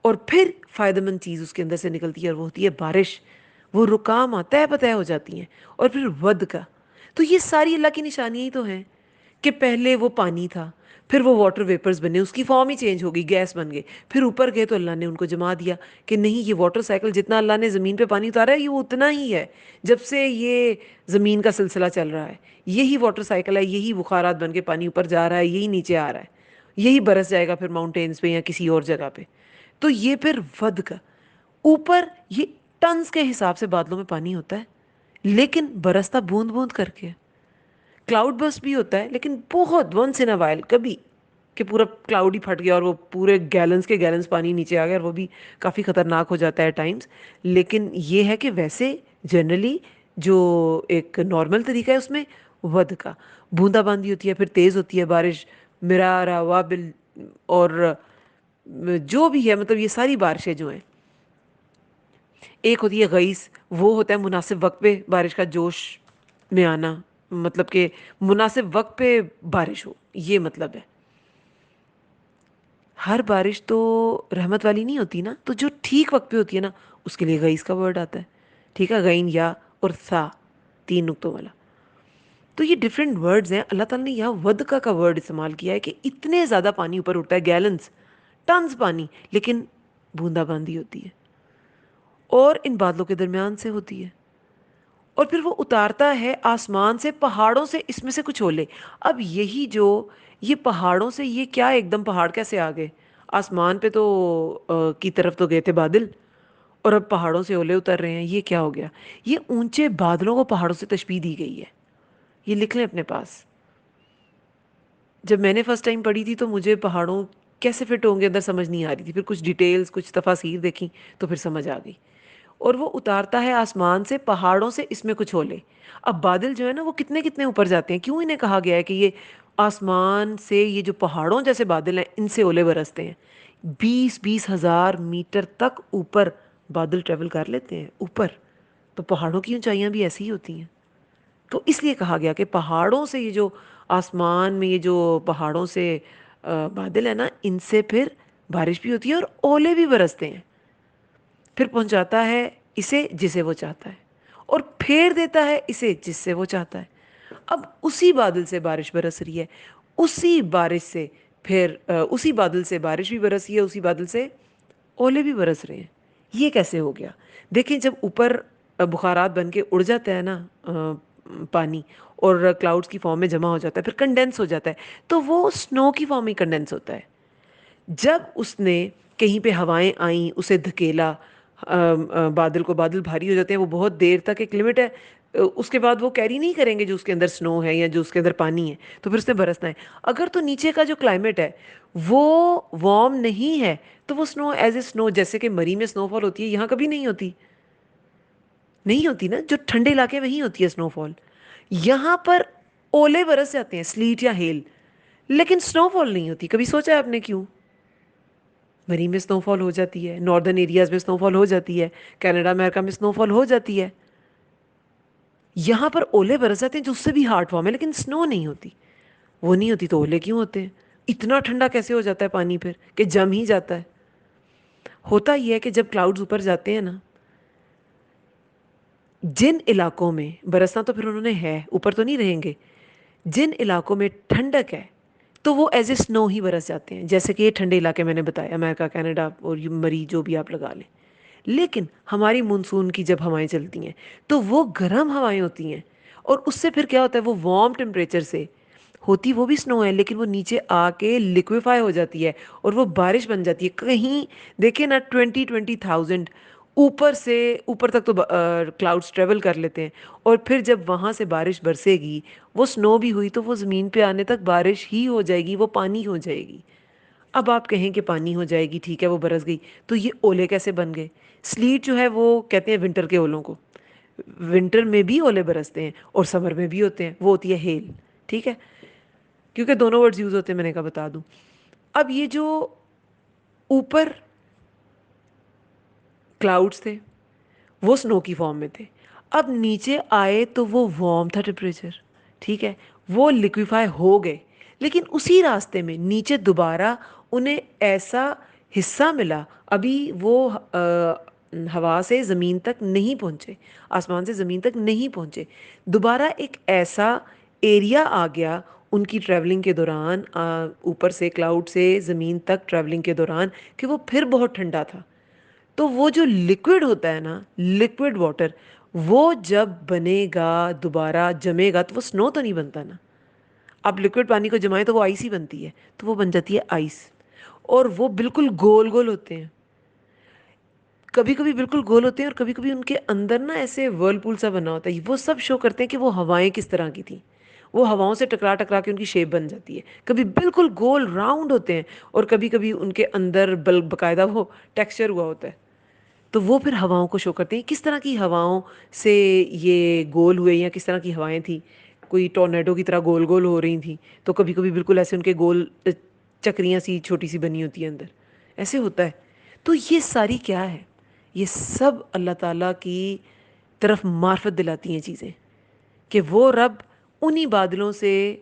Speaker 1: اور پھر فائدہ مند چیز اس کے اندر سے نکلتی ہے اور وہ ہوتی ہے بارش. وہ رکام طے بطے ہو جاتی ہیں. اور پھر ود کا، تو یہ ساری اللہ کی نشانیاں ہی تو ہیں کہ پہلے وہ پانی تھا، پھر وہ واٹر ویپرز بنے, اس کی فارم ہی چینج ہو گئی, گیس بن گئے, پھر اوپر گئے تو اللہ نے ان کو جما دیا کہ نہیں, یہ واٹر سائیکل جتنا اللہ نے زمین پہ پانی اتارا ہے یہ اتنا ہی ہے جب سے یہ زمین کا سلسلہ چل رہا ہے. یہی واٹر سائیکل ہے, یہی بخارات بن کے پانی اوپر جا رہا ہے, یہی نیچے آ رہا ہے, یہی برس جائے گا پھر ماؤنٹینز پہ یا کسی اور جگہ پہ. تو یہ پھر ود کا اوپر یہ ٹنز کے حساب سے بادلوں میں پانی ہوتا ہے, لیکن برستا بوند بوند کر کے. کلاؤڈ برسٹ بھی ہوتا ہے لیکن بہت ونس ان اے وائل, کبھی کہ پورا کلاؤڈ ہی پھٹ گیا اور وہ پورے گیلنز کے گیلنز پانی نیچے آ گیا, اور وہ بھی کافی خطرناک ہو جاتا ہے ٹائمز. لیکن یہ ہے کہ ویسے جنرلی جو ایک نارمل طریقہ ہے اس میں ود کا بوندا باندی ہوتی ہے, پھر تیز ہوتی ہے بارش, مرارا وابل اور جو بھی ہے, مطلب یہ ساری بارشیں جو ہیں. ایک ہوتی ہے غیث, وہ ہوتا ہے مناسب وقت پہ بارش کا جوش میں آنا, مطلب کہ مناسب وقت پہ بارش ہو, یہ مطلب ہے. ہر بارش تو رحمت والی نہیں ہوتی نا, تو جو ٹھیک وقت پہ ہوتی ہے نا اس کے لیے غیث کا ورڈ آتا ہے. ٹھیک ہے, غین یا اور ثا, 3 نقطوں والا. تو یہ ڈفرینٹ ورڈز ہیں. اللہ تعالیٰ نے یہاں ودکا کا ورڈ استعمال کیا ہے کہ اتنے زیادہ پانی اوپر اٹھتا ہے, گیلنز ٹنز پانی, لیکن بوندا باندی ہوتی ہے اور ان بادلوں کے درمیان سے ہوتی ہے, اور پھر وہ اتارتا ہے آسمان سے, پہاڑوں سے اس میں سے کچھ اولے. اب یہی جو یہ پہاڑوں سے, یہ کیا ایک دم پہاڑ کیسے آ گئے آسمان پہ؟ تو کی طرف تو گئے تھے بادل, اور اب پہاڑوں سے اولے اتر رہے ہیں, یہ کیا ہو گیا؟ یہ اونچے بادلوں کو پہاڑوں سے تشبیہ دی گئی ہے. یہ لکھ لیں اپنے پاس. جب میں نے فرسٹ ٹائم پڑھی تھی تو مجھے پہاڑوں کیسے فٹ ہوں گے اندر سمجھ نہیں آ رہی تھی, پھر کچھ ڈیٹیلز کچھ تفاسیر دیکھی تو پھر سمجھ آ گئی. اور وہ اتارتا ہے آسمان سے, پہاڑوں سے اس میں کچھ اولے. اب بادل جو ہے نا وہ کتنے کتنے اوپر جاتے ہیں, کیوں انہیں کہا گیا ہے کہ یہ آسمان سے, یہ جو پہاڑوں جیسے بادل ہیں ان سے اولے برستے ہیں. 20,000 میٹر تک اوپر بادل ٹریول کر لیتے ہیں اوپر. تو پہاڑوں کی اونچائیاں بھی ایسی ہی ہوتی ہیں. تو اس لیے کہا گیا کہ پہاڑوں سے, یہ جو آسمان میں یہ جو پہاڑوں سے بادل ہے نا, ان سے پھر بارش بھی ہوتی ہے اور اولے بھی برستے ہیں. پھر پہنچاتا ہے اسے جسے وہ چاہتا ہے, اور پھیر دیتا ہے اسے جس سے وہ چاہتا ہے. اب اسی بادل سے بارش برس رہی ہے, اسی بارش سے پھر اسی بادل سے بارش بھی برس رہی ہے, اسی بادل سے اولے بھی برس رہے ہیں. یہ کیسے ہو گیا؟ دیکھیں, جب اوپر بخارات بن کے اڑ جاتا ہے نا پانی, اور کلاؤڈز کی فارم میں جمع ہو جاتا ہے, پھر کنڈینس ہو جاتا ہے, تو وہ سنو کی فارم میں کنڈینس ہوتا ہے. جب اس نے کہیں پہ ہوائیں آئیں, اسے دھکیلا, بادل کو, بادل بھاری ہو جاتے ہیں, وہ بہت دیر تک, ایک لمٹ ہے, اس کے بعد وہ کیری نہیں کریں گے جو اس کے اندر سنو ہے یا جو اس کے اندر پانی ہے, تو پھر اس نے برسنا ہے. اگر تو نیچے کا جو کلائمیٹ ہے وہ وارم نہیں ہے تو وہ سنو ایز اے سنو, جیسے کہ مری میں سنو فال ہوتی ہے, یہاں کبھی نہیں ہوتی, نہیں ہوتی نا. جو ٹھنڈے علاقے وہیں ہوتی ہے سنو فال. یہاں پر اولے برس جاتے ہیں, سلیٹ یا ہیل, لیکن سنو فال نہیں ہوتی. کبھی سوچا ہے آپ نے کیوں؟ مری میں سنو فال ہو جاتی ہے, ناردرن ایریاز میں سنو فال ہو جاتی ہے, کینیڈا امریکہ میں سنو فال ہو جاتی ہے. یہاں پر اولے برس جاتے ہیں جو اس سے بھی ہارڈ فارم ہے, لیکن سنو نہیں ہوتی. وہ نہیں ہوتی تو اولے کیوں ہوتے ہیں؟ اتنا ٹھنڈا کیسے ہو جاتا ہے پانی پھر کہ جم ہی جاتا ہے؟ ہوتا یہ ہے کہ جب کلاؤڈز اوپر جاتے ہیں نا, جن علاقوں میں برسنا تو پھر انہوں نے ہے, اوپر تو نہیں رہیں گے, جن علاقوں میں ٹھنڈک ہے تو وہ ایز اے سنو ہی برس جاتے ہیں. جیسے کہ یہ ٹھنڈے علاقے میں نے بتایا, امریکہ, کینیڈا اور مری جو بھی آپ لگا لیں. لیکن ہماری مونسون کی جب ہوائیں چلتی ہیں تو وہ گرم ہوائیں ہوتی ہیں, اور اس سے پھر کیا ہوتا ہے, وہ وارم ٹمپریچر سے ہوتی, وہ بھی سنو ہے, لیکن وہ نیچے آ کے لیکویفائی ہو جاتی ہے اور وہ بارش بن جاتی ہے. کہیں دیکھیں نا 20,000 اوپر سے اوپر تک تو کلاؤڈز ٹریول کر لیتے ہیں, اور پھر جب وہاں سے بارش برسے گی, وہ سنو بھی ہوئی تو وہ زمین پہ آنے تک بارش ہی ہو جائے گی, وہ پانی ہو جائے گی. اب آپ کہیں کہ پانی ہو جائے گی, ٹھیک ہے, وہ برس گئی, تو یہ اولے کیسے بن گئے؟ سلیٹ جو ہے وہ کہتے ہیں ونٹر کے اولوں کو. ونٹر میں بھی اولے برستے ہیں اور سمر میں بھی ہوتے ہیں, وہ ہوتی ہے ہیل. ٹھیک ہے, کیونکہ دونوں ورڈز یوز ہوتے ہیں, میں نے کہا بتا دوں. اب یہ جو اوپر کلاؤڈز تھے وہ سنو کی فارم میں تھے, اب نیچے آئے تو وہ وارم تھا ٹمپریچر, ٹھیک ہے, وہ لیکویفائی ہو گئے, لیکن اسی راستے میں نیچے دوبارہ انہیں ایسا حصہ ملا, ابھی وہ ہوا سے زمین تک نہیں پہنچے, آسمان سے زمین تک نہیں پہنچے, دوبارہ ایک ایسا ایریا آ گیا ان کی ٹریولنگ کے دوران، اوپر سے کلاؤڈ سے زمین تک ٹریولنگ کے دوران، کہ وہ پھر بہت ٹھنڈا تھا. تو وہ جو لکوڈ ہوتا ہے نا، لکوڈ واٹر، وہ جب بنے گا دوبارہ جمے گا تو وہ سنو تو نہیں بنتا نا. آپ لکوڈ پانی کو جمائیں تو وہ آئس ہی بنتی ہے، تو وہ بن جاتی ہے آئس. اور وہ بالکل گول گول ہوتے ہیں، کبھی کبھی بالکل گول ہوتے ہیں، اور کبھی کبھی ان کے اندر نا ایسے ورلپول سا بنا ہوتا ہے. وہ سب شو کرتے ہیں کہ وہ ہوائیں کس طرح کی تھیں. وہ ہواؤں سے ٹکرا ٹکرا کے ان کی شیپ بن جاتی ہے. کبھی بالکل گول راؤنڈ ہوتے ہیں، اور کبھی کبھی ان کے اندر باقاعدہ وہ ٹیکسچر ہوا ہوتا ہے. تو وہ پھر ہواؤں کو شو کرتے ہیں کس طرح کی ہواؤں سے یہ گول ہوئے، یا کس طرح کی ہوائیں تھیں. کوئی ٹورنیڈو کی طرح گول گول ہو رہی تھیں، تو کبھی کبھی بالکل ایسے ان کے گول چکریاں سی چھوٹی سی بنی ہوتی ہیں اندر، ایسے ہوتا ہے. تو یہ ساری کیا ہے؟ یہ سب اللہ تعالیٰ کی طرف معرفت دلاتی ہیں چیزیں، کہ وہ رب انہی بادلوں سے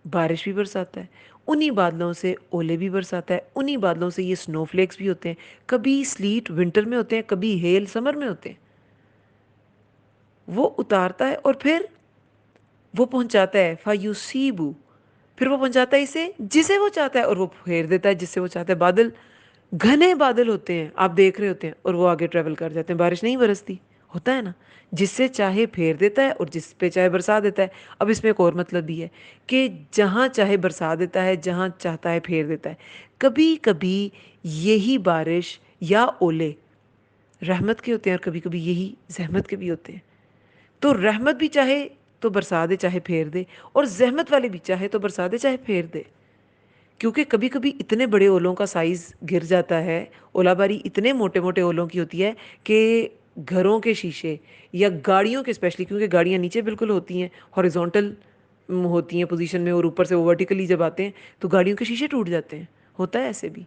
Speaker 1: بارش بھی برساتا ہے، انہی بادلوں سے اولے بھی برساتا ہے، انہی بادلوں سے یہ سنو فلیکس بھی ہوتے ہیں. کبھی سلیٹ ونٹر میں ہوتے ہیں، کبھی ہیل سمر میں ہوتے ہیں. وہ اتارتا ہے اور پھر وہ پہنچاتا ہے فَيُصِيبُ، پھر وہ پہنچاتا ہے اسے جسے وہ چاہتا ہے، اور وہ پھیر دیتا ہے جس سے وہ چاہتا ہے. بادل گھنے بادل ہوتے ہیں، آپ دیکھ رہے ہوتے ہیں، اور وہ آگے ٹریول کر جاتے ہیں، بارش نہیں برستی. ہوتا ہے نا، جس سے چاہے پھیر دیتا ہے اور جس پہ چاہے برسا دیتا ہے. اب اس میں ایک اور مطلب بھی ہے کہ جہاں چاہے برسا دیتا ہے، جہاں چاہتا ہے پھیر دیتا ہے. کبھی کبھی یہی بارش یا اولے رحمت کے ہوتے ہیں، اور کبھی کبھی یہی زحمت کے بھی ہوتے ہیں. تو رحمت بھی چاہے تو برسا دے چاہے پھیر دے، اور زحمت والے بھی چاہے تو برسا دے چاہے پھیر دے. کیونکہ کبھی کبھی اتنے بڑے اولوں کا سائز گر جاتا ہے، اولا باری اتنے موٹے موٹے اولوں کی ہوتی ہے کہ گھروں کے شیشے یا گاڑیوں کے اسپیشلی، کیونکہ گاڑیاں نیچے بالکل ہوتی ہیں، ہاریزونٹل ہوتی ہیں پوزیشن میں، اور اوپر سے وہ ورٹیکلی جب آتے ہیں تو گاڑیوں کے شیشے ٹوٹ جاتے ہیں. ہوتا ہے ایسے بھی.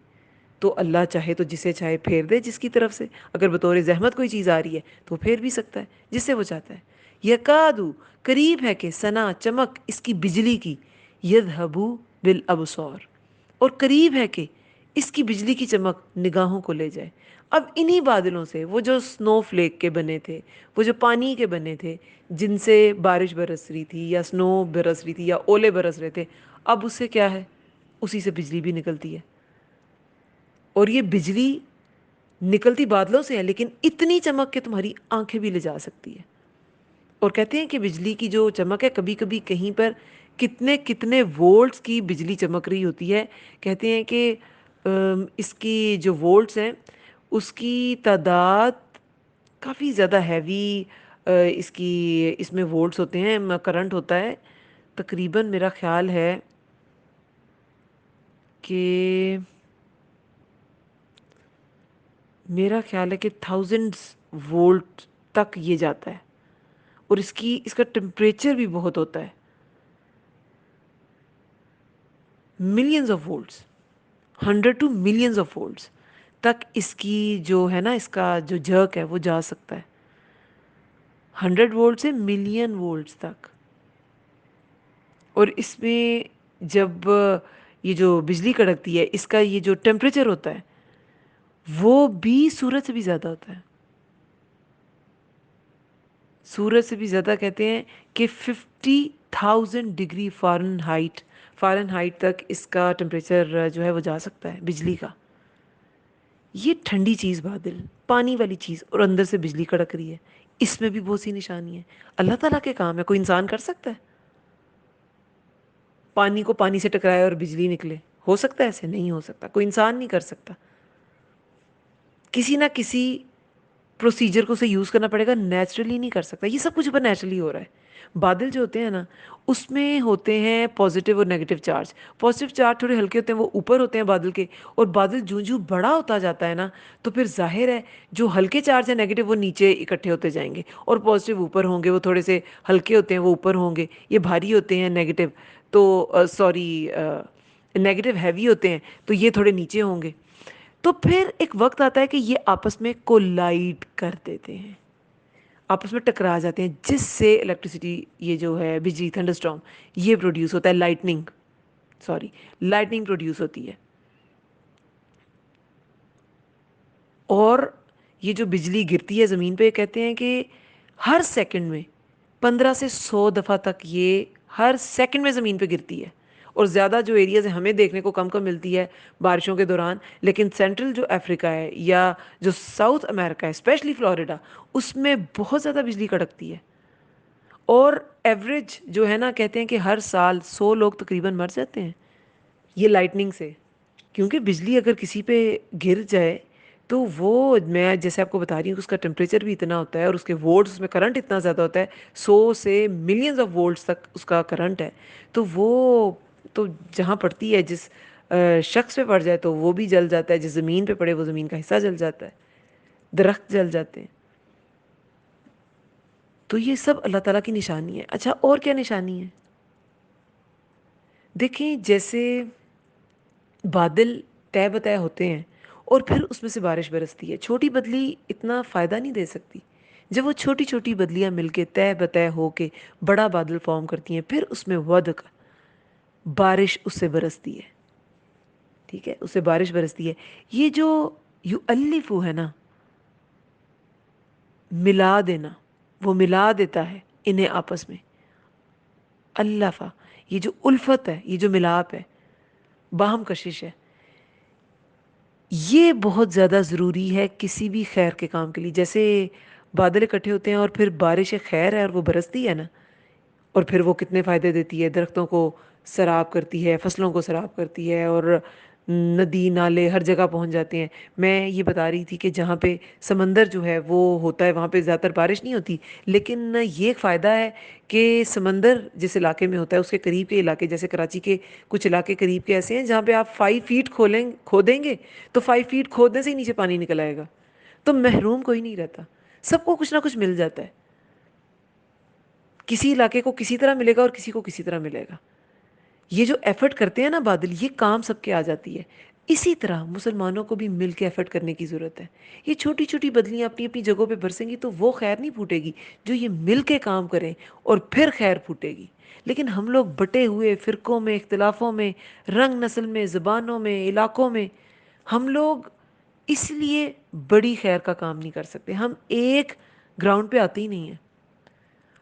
Speaker 1: تو اللہ چاہے تو جسے چاہے پھیر دے جس کی طرف سے. اگر بطور زحمت کوئی چیز آ رہی ہے تو پھیر بھی سکتا ہے جس سے وہ چاہتا ہے. یکادو قریب ہے کہ سنا چمک اس کی بجلی کی، یذہبو بالابصار، اور قریب ہے کہ اس کی بجلی کی چمک نگاہوں کو لے جائے. اب انہی بادلوں سے وہ جو سنو فلیک کے بنے تھے، وہ جو پانی کے بنے تھے، جن سے بارش برس رہی تھی یا سنو برس رہی تھی یا اولے برس رہے تھے، اب اس سے کیا ہے؟ اسی سے بجلی بھی نکلتی ہے. اور یہ بجلی نکلتی بادلوں سے ہے، لیکن اتنی چمک کہ تمہاری آنکھیں بھی لے جا سکتی ہے. اور کہتے ہیں کہ بجلی کی جو چمک ہے، کبھی کبھی کہیں پر کتنے کتنے وولٹس کی بجلی چمک رہی ہوتی ہے. کہتے ہیں کہ اس کی جو وولٹس ہیں اس کی تعداد کافی زیادہ ہیوی، اس میں وولٹس ہوتے ہیں، کرنٹ ہوتا ہے. تقریباً میرا خیال ہے کہ تھاؤزنڈز وولٹ تک یہ جاتا ہے. اور اس کا ٹمپریچر بھی بہت ہوتا ہے، millions of volts, 100 to millions of volts تک اس کی جو ہے نا، اس کا جو جرک ہے وہ جا سکتا ہے. 100 وولٹ سے ملین وولٹس تک. اور اس میں جب یہ جو بجلی کڑکتی ہے، اس کا یہ جو ٹیمپریچر ہوتا ہے وہ بھی سورج سے بھی زیادہ ہوتا ہے. سورج سے بھی زیادہ. کہتے ہیں کہ 50,000 ڈگری فارن ہائٹ تک اس کا ٹمپریچر جو ہے وہ جا سکتا ہے بجلی کا. یہ ٹھنڈی چیز بادل، پانی والی چیز، اور اندر سے بجلی کڑک رہی ہے، اس میں بھی بہت سی نشانی ہے. اللہ تعالیٰ کے کام ہے. کوئی انسان کر سکتا ہے پانی کو پانی سے ٹکرائے اور بجلی نکلے؟ ہو سکتا ہے ایسے؟ نہیں ہو سکتا. کوئی انسان نہیں کر سکتا. کسی نہ کسی پروسیجر کو اسے یوز کرنا پڑے گا. نیچرلی نہیں کر سکتا. یہ سب کچھ اوپر نیچرلی ہو رہا ہے. بادل جو ہوتے ہیں نا، اس میں ہوتے ہیں پازیٹیو اور نیگیٹو چارج. پازیٹیو چارج تھوڑے ہلکے ہوتے ہیں، وہ اوپر ہوتے ہیں بادل کے. اور بادل جوں جوں بڑا ہوتا جاتا ہے نا، تو پھر ظاہر ہے جو ہلکے چارج ہیں نیگیٹو، وہ نیچے اکٹھے ہوتے جائیں گے، اور پازیٹیو اوپر ہوں گے. وہ تھوڑے سے ہلکے ہوتے ہیں، وہ اوپر ہوں گے. یہ بھاری ہوتے ہیں نیگیٹو، تو نیگیٹو ہیوی ہوتے ہیں، تو یہ تھوڑے نیچے ہوں گے. تو پھر ایک وقت آتا ہے کہ یہ آپس میں کولائڈ کر دیتے ہیں، آپس میں ٹکرا جاتے ہیں، جس سے الیکٹریسٹی، یہ جو ہے بجلی، تھنڈر اسٹارم، یہ پروڈیوس ہوتا ہے. لائٹننگ پروڈیوس ہوتی ہے. اور یہ جو بجلی گرتی ہے زمین پہ، کہتے ہیں کہ ہر سیکنڈ میں 15 سے 100 دفعہ تک یہ ہر سیکنڈ میں زمین پہ گرتی ہے. اور زیادہ جو ایریاز ہمیں دیکھنے کو کم کم ملتی ہے بارشوں کے دوران، لیکن سینٹرل جو افریقہ ہے یا جو ساؤتھ امریکہ ہے اسپیشلی فلوریڈا، اس میں بہت زیادہ بجلی کڑکتی ہے. اور ایوریج جو ہے نا، کہتے ہیں کہ ہر سال 100 لوگ تقریباً مر جاتے ہیں یہ لائٹننگ سے. کیونکہ بجلی اگر کسی پہ گر جائے تو وہ، میں جیسے آپ کو بتا رہی ہوں کہ اس کا ٹیمپریچر بھی اتنا ہوتا ہے اور اس کے وولٹس، اس میں کرنٹ اتنا زیادہ ہوتا ہے، 100 سے ملینز آف وولٹس تک اس کا کرنٹ ہے. تو وہ تو جہاں پڑتی ہے، جس شخص پہ پڑ جائے تو وہ بھی جل جاتا ہے، جس زمین پہ پڑے وہ زمین کا حصہ جل جاتا ہے، درخت جل جاتے ہیں. تو یہ سب اللہ تعالیٰ کی نشانی ہے. اچھا، اور کیا نشانی ہے؟ دیکھیں، جیسے بادل طے بطے ہوتے ہیں اور پھر اس میں سے بارش برستی ہے. چھوٹی بدلی اتنا فائدہ نہیں دے سکتی. جب وہ چھوٹی چھوٹی بدلیاں مل کے طے بطے ہو کے بڑا بادل فارم کرتی ہیں، پھر اس میں ودق بارش اس سے برستی ہے. ٹھیک ہے، اس سے بارش برستی ہے. یہ جو یؤلفو ہے نا، ملا دینا، وہ ملا دیتا ہے انہیں آپس میں. الفا، یہ جو الفت ہے، یہ جو ملاپ ہے، باہم کشش ہے، یہ بہت زیادہ ضروری ہے کسی بھی خیر کے کام کے لیے. جیسے بادل اکٹھے ہوتے ہیں اور پھر بارش خیر ہے اور وہ برستی ہے نا، اور پھر وہ کتنے فائدے دیتی ہے. درختوں کو سراب کرتی ہے، فصلوں کو سراب کرتی ہے، اور ندی نالے ہر جگہ پہنچ جاتے ہیں. میں یہ بتا رہی تھی کہ جہاں پہ سمندر جو ہے وہ ہوتا ہے وہاں پہ زیادہ تر بارش نہیں ہوتی، لیکن یہ ایک فائدہ ہے کہ سمندر جس علاقے میں ہوتا ہے اس کے قریب کے علاقے، جیسے کراچی کے کچھ علاقے قریب کے ایسے ہیں جہاں پہ آپ 5 فیٹ کھودیں گے تو 5 فیٹ کھودنے سے ہی نیچے پانی نکل آئے گا. تو محروم کوئی نہیں رہتا، سب کو کچھ نہ کچھ مل جاتا ہے. کسی علاقے کو کسی طرح ملے گا اور کسی کو کسی طرح ملے گا. یہ جو ایفرٹ کرتے ہیں نا بادل، یہ کام سب کے آ جاتی ہے. اسی طرح مسلمانوں کو بھی مل کے ایفرٹ کرنے کی ضرورت ہے. یہ چھوٹی چھوٹی بدلیاں اپنی اپنی جگہوں پہ برسیں گی تو وہ خیر نہیں پھوٹے گی. جو یہ مل کے کام کریں اور پھر خیر پھوٹے گی. لیکن ہم لوگ بٹے ہوئے فرقوں میں، اختلافوں میں، رنگ نسل میں، زبانوں میں، علاقوں میں، ہم لوگ اس لیے بڑی خیر کا کام نہیں کر سکتے. ہم ایک گراؤنڈ پہ آتے ہی نہیں ہیں.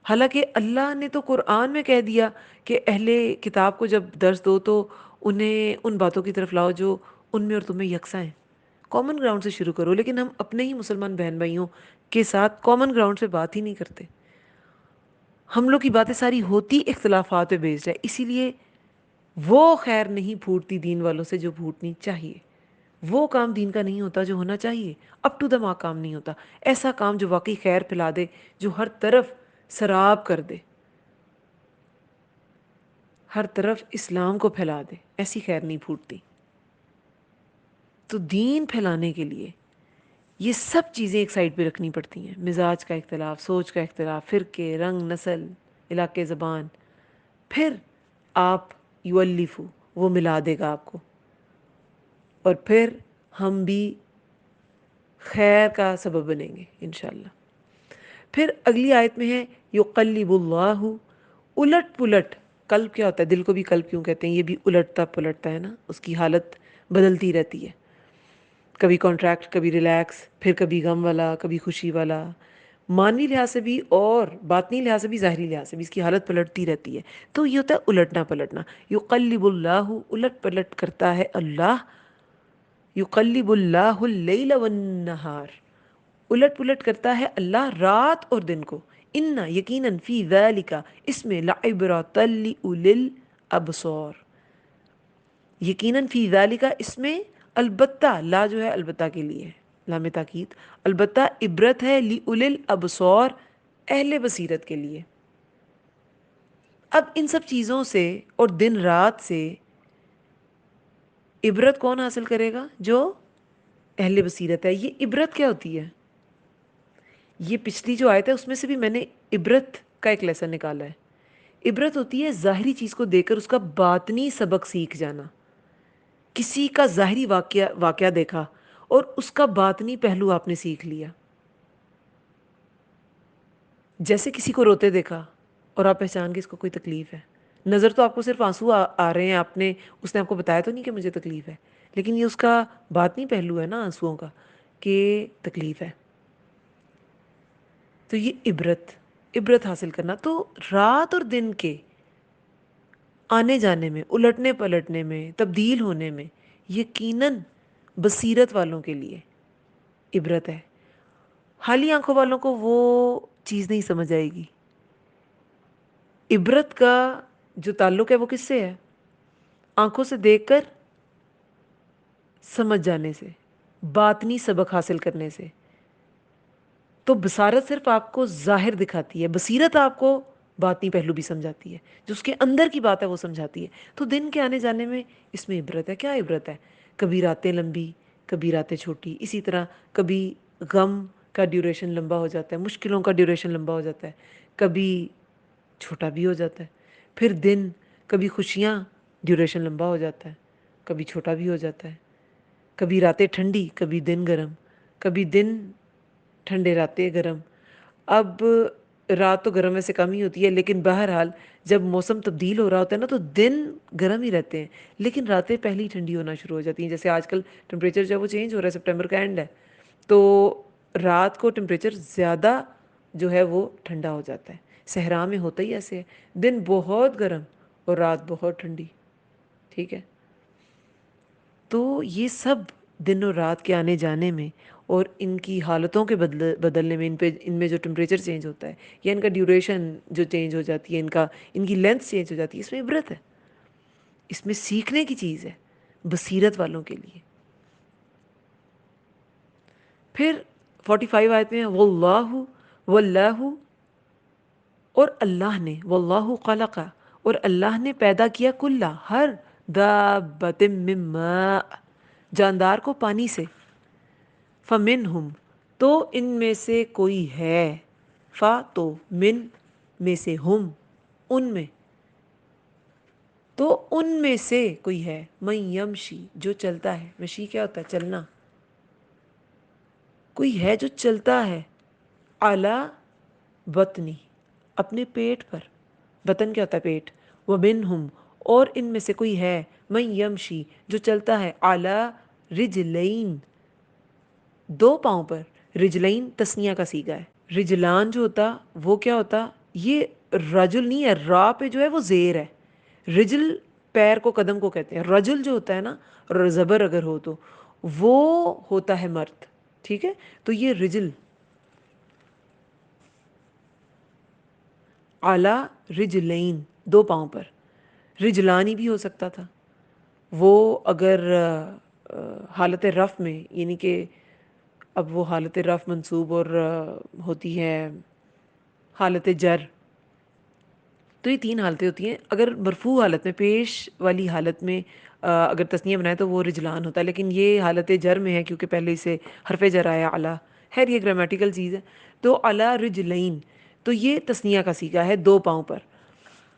Speaker 1: حالانکہ اللہ نے تو قرآن میں کہہ دیا کہ اہل کتاب کو جب درس دو تو انہیں ان باتوں کی طرف لاؤ جو ان میں اور تمہیں یکساں ہیں. کامن گراؤنڈ سے شروع کرو. لیکن ہم اپنے ہی مسلمان بہن بھائیوں کے ساتھ کامن گراؤنڈ سے بات ہی نہیں کرتے. ہم لوگ کی باتیں ساری ہوتی اختلافات پہ بیسڈ ہے. اسی لیے وہ خیر نہیں پھوٹتی دین والوں سے جو پھوٹنی چاہیے. وہ کام دین کا نہیں ہوتا جو ہونا چاہیے. اپ ٹو دا مارک کام نہیں ہوتا. ایسا کام جو واقعی خیر پھیلا دے، جو ہر طرف سراب کر دے، ہر طرف اسلام کو پھیلا دے، ایسی خیر نہیں پھوٹتی. تو دین پھیلانے کے لیے یہ سب چیزیں ایک سائڈ پہ رکھنی پڑتی ہیں. مزاج کا اختلاف، سوچ کا اختلاف، فرقے، رنگ، نسل، علاقے، زبان. پھر آپ یؤلفو، وہ ملا دے گا آپ کو. اور پھر ہم بھی خیر کا سبب بنیں گے انشاءاللہ. پھر اگلی آیت میں ہے یقلب اللہ، الٹ پلٹ. قلب کیا ہوتا ہے؟ دل کو بھی قلب کیوں کہتے ہیں؟ یہ بھی الٹتا پلٹتا ہے نا، اس کی حالت بدلتی رہتی ہے. کبھی کانٹریکٹ، کبھی ریلیکس، پھر کبھی غم والا، کبھی خوشی والا. مانوی لحاظ سے بھی اور باطنی لحاظ سے بھی، ظاہری لحاظ سے بھی اس کی حالت پلٹتی رہتی ہے. تو یہ ہوتا ہے الٹنا پلٹنا. یقلب اللہ، الٹ پلٹ کرتا ہے اللہ. یقلب اللہ اللیل والنہار، الٹ پلٹ کرتا ہے اللہ رات اور دن کو. ان یقیناً فی ذالک، اس میں لعبرۃ لأولی الابصار، یقیناً فی ذالک، اس میں البتہ، لا جو ہے البتہ کے لیے، لام تاکید، البتہ عبرت ہے لأولی الابصار، اہل بصیرت کے لیے. اب ان سب چیزوں سے اور دن رات سے عبرت کون حاصل کرے گا؟ جو اہل بصیرت ہے. یہ عبرت کیا ہوتی ہے؟ یہ پچھلی جو آیت ہے اس میں سے بھی میں نے عبرت کا ایک لیسن نکالا ہے. عبرت ہوتی ہے ظاہری چیز کو دیکھ کر اس کا باطنی سبق سیکھ جانا. کسی کا ظاہری واقعہ دیکھا اور اس کا باطنی پہلو آپ نے سیکھ لیا. جیسے کسی کو روتے دیکھا اور آپ پہچان کے اس کو کوئی تکلیف ہے. نظر تو آپ کو صرف آنسو آ رہے ہیں، اس نے آپ کو بتایا تو نہیں کہ مجھے تکلیف ہے، لیکن یہ اس کا باطنی پہلو ہے نا آنسوؤں کا، کہ تکلیف ہے. تو یہ عبرت حاصل کرنا. تو رات اور دن کے آنے جانے میں، الٹنے پلٹنے میں، تبدیل ہونے میں یقیناً بصیرت والوں کے لیے عبرت ہے۔ خالی آنکھوں والوں کو وہ چیز نہیں سمجھ آئے گی۔ عبرت کا جو تعلق ہے وہ کس سے ہے؟ آنکھوں سے دیکھ کر سمجھ جانے سے، باطنی سبق حاصل کرنے سے۔ تو بصارت صرف آپ کو ظاہر دکھاتی ہے، بصیرت آپ کو باطنی پہلو بھی سمجھاتی ہے، جو اس کے اندر کی بات ہے وہ سمجھاتی ہے۔ تو دن کے آنے جانے میں اس میں عبرت ہے۔ کیا عبرت ہے؟ کبھی راتیں لمبی، کبھی راتیں چھوٹی، اسی طرح کبھی غم کا ڈیوریشن لمبا ہو جاتا ہے، مشکلوں کا ڈیوریشن لمبا ہو جاتا ہے، کبھی چھوٹا بھی ہو جاتا ہے۔ پھر دن، کبھی خوشیاں ڈیوریشن لمبا ہو جاتا ہے، کبھی چھوٹا بھی ہو جاتا ہے، کبھی راتیں ٹھنڈی، کبھی دن گرم، کبھی دن ٹھنڈے راتیں گرم۔ اب رات تو گرم میں سے کم ہی ہوتی ہے، لیکن بہرحال جب موسم تبدیل ہو رہا ہوتا ہے نا تو دن گرم ہی رہتے ہیں لیکن راتیں پہلی ٹھنڈی ہونا شروع ہو جاتی ہیں۔ جیسے آج کل ٹمپریچر جو ہے وہ چینج ہو رہا ہے، سپٹمبر کا اینڈ ہے تو رات کو ٹمپریچر زیادہ جو ہے وہ ٹھنڈا ہو جاتا ہے۔ صحرا میں ہوتا ہی ایسے ہے، دن بہت گرم اور رات بہت ٹھنڈی، ٹھیک ہے؟ تو یہ سب دن اور رات کے آنے جانے میں اور ان کی حالتوں کے بدلنے میں، ان میں جو ٹمپریچر چینج ہوتا ہے یا ان کا ڈیوریشن جو چینج ہو جاتی ہے، ان کی لینتھ چینج ہو جاتی ہے، اس میں عبرت ہے، اس میں سیکھنے کی چیز ہے بصیرت والوں کے لیے۔ پھر 45 آیت میں واللہ، واللہ اور اللہ نے، واللہ خلق اور اللہ نے پیدا کیا کلا ہر دابۃ من ماء جاندار کو پانی سے، فمنہم تو ان میں سے کوئی ہے، فا تو من میں سے، ہم ان میں، تو ان میں سے کوئی ہے، من یمشی جو چلتا ہے، مشی کیا ہوتا ہے؟ چلنا۔ کوئی ہے جو چلتا ہے، اعلی بطنی اپنے پیٹ پر، بطن کیا ہوتا ہے؟ پیٹ۔ ومنہم اور ان میں سے کوئی ہے، من یمشی جو چلتا ہے، اعلی رجلین دو پاؤں پر، رجلین تسنیہ کا صیغہ ہے۔ رجلان جو ہوتا وہ کیا ہوتا؟ یہ رجل نہیں ہے، را پہ جو ہے وہ زیر ہے۔ رجل پیر کو، قدم کو کہتے ہیں۔ رجل جو ہوتا ہے نا، زبر اگر ہو تو وہ ہوتا ہے مرد، ٹھیک ہے؟ تو یہ رجل، اعلی رجلین دو پاؤں پر، رجلانی بھی ہو سکتا تھا وہ اگر حالت رفع میں، یعنی کہ اب وہ حالت رفع منصوب اور ہوتی ہے حالت جر، تو یہ تین حالتیں ہوتی ہیں۔ اگر مرفوع حالت میں، پیش والی حالت میں اگر تسنیہ بنائے تو وہ رجلان ہوتا ہے، لیکن یہ حالت جر میں ہے کیونکہ پہلے اسے حرف جر آیا اعلیٰ، خیر یہ گرامیٹیکل چیز ہے۔ تو اعلیٰ رجلین تو یہ تسنیہ کا صیغہ ہے، دو پاؤں پر۔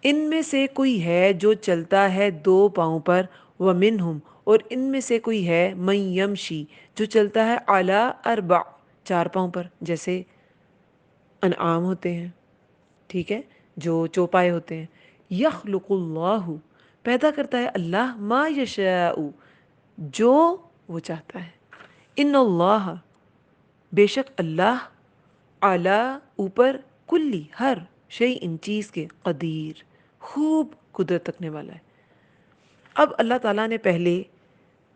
Speaker 1: ان میں سے کوئی ہے جو چلتا ہے دو پاؤں پر، ومنہم اور ان میں سے کوئی ہے، من یمشی جو چلتا ہے، اعلیٰ اربع چار پاؤں پر، جیسے انعام ہوتے ہیں، ٹھیک ہے، جو چوپائے ہوتے ہیں۔ یخلق اللہ پیدا کرتا ہے اللہ، ما یشاء جو وہ چاہتا ہے۔ ان اللہ بے شک اللہ، اعلی اوپر، کلی ہر شیء ان چیز کے، قدیر خوب قدرت رکھنے والا ہے۔ اب اللہ تعالیٰ نے پہلے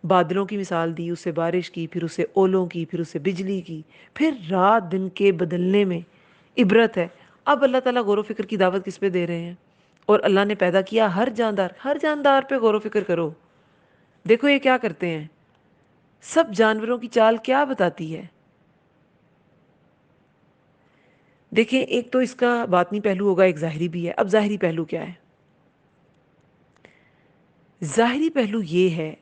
Speaker 1: بادلوں کی مثال دی، اسے بارش کی، پھر اسے اولوں کی، پھر اسے بجلی کی، پھر رات دن کے بدلنے میں عبرت ہے۔ اب اللہ تعالیٰ غور و فکر کی دعوت کس پہ دے رہے ہیں؟ اور اللہ نے پیدا کیا ہر جاندار، ہر جاندار پہ غور و فکر کرو۔ دیکھو یہ کیا کرتے ہیں، سب جانوروں کی چال کیا بتاتی ہے؟ دیکھیں ایک تو اس کا باطنی پہلو ہوگا، ایک ظاہری بھی ہے۔ اب ظاہری پہلو کیا ہے؟ ظاہری پہلو یہ ہے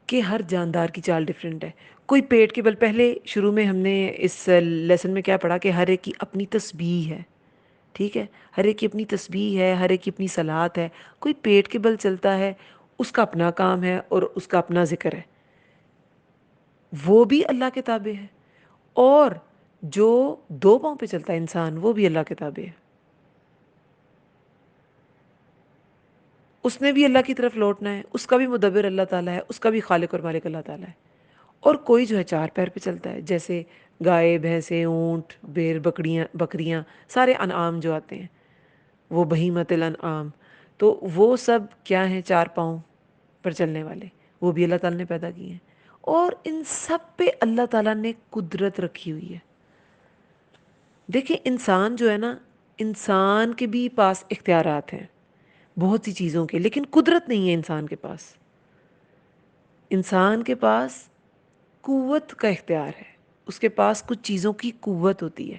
Speaker 1: کہ ہر جاندار کی چال ڈیفرنٹ ہے۔ کوئی پیٹ کے بل، پہلے شروع میں ہم نے اس لیسن میں کیا پڑھا کہ ہر ایک کی اپنی تسبیح ہے، ٹھیک ہے، ہر ایک کی اپنی تسبیح ہے، ہر ایک کی اپنی صلات ہے۔ کوئی پیٹ کے بل چلتا ہے، اس کا اپنا کام ہے اور اس کا اپنا ذکر ہے، وہ بھی اللہ کے تابع ہے۔ اور جو دو پاؤں پہ چلتا ہے انسان، وہ بھی اللہ کے تابع ہے، اس نے بھی اللہ کی طرف لوٹنا ہے، اس کا بھی مدبر اللہ تعالیٰ ہے، اس کا بھی خالق اور مالک اللہ تعالیٰ ہے۔ اور کوئی جو ہے چار پیر پہ چلتا ہے، جیسے گائے، بھینسیں، اونٹ، بیر، بکریاں، سارے انعام جو آتے ہیں، وہ بہیمۃ الانعام۔ تو وہ سب کیا ہیں؟ 4 پاؤں پر چلنے والے، وہ بھی اللہ تعالیٰ نے پیدا کیے ہیں، اور ان سب پہ اللہ تعالیٰ نے قدرت رکھی ہوئی ہے۔ دیکھیں انسان جو ہے نا، انسان کے بھی پاس اختیارات ہیں بہت سی چیزوں کے، لیکن قدرت نہیں ہے انسان کے پاس۔ انسان کے پاس قوت کا اختیار ہے، اس کے پاس کچھ چیزوں کی قوت ہوتی ہے۔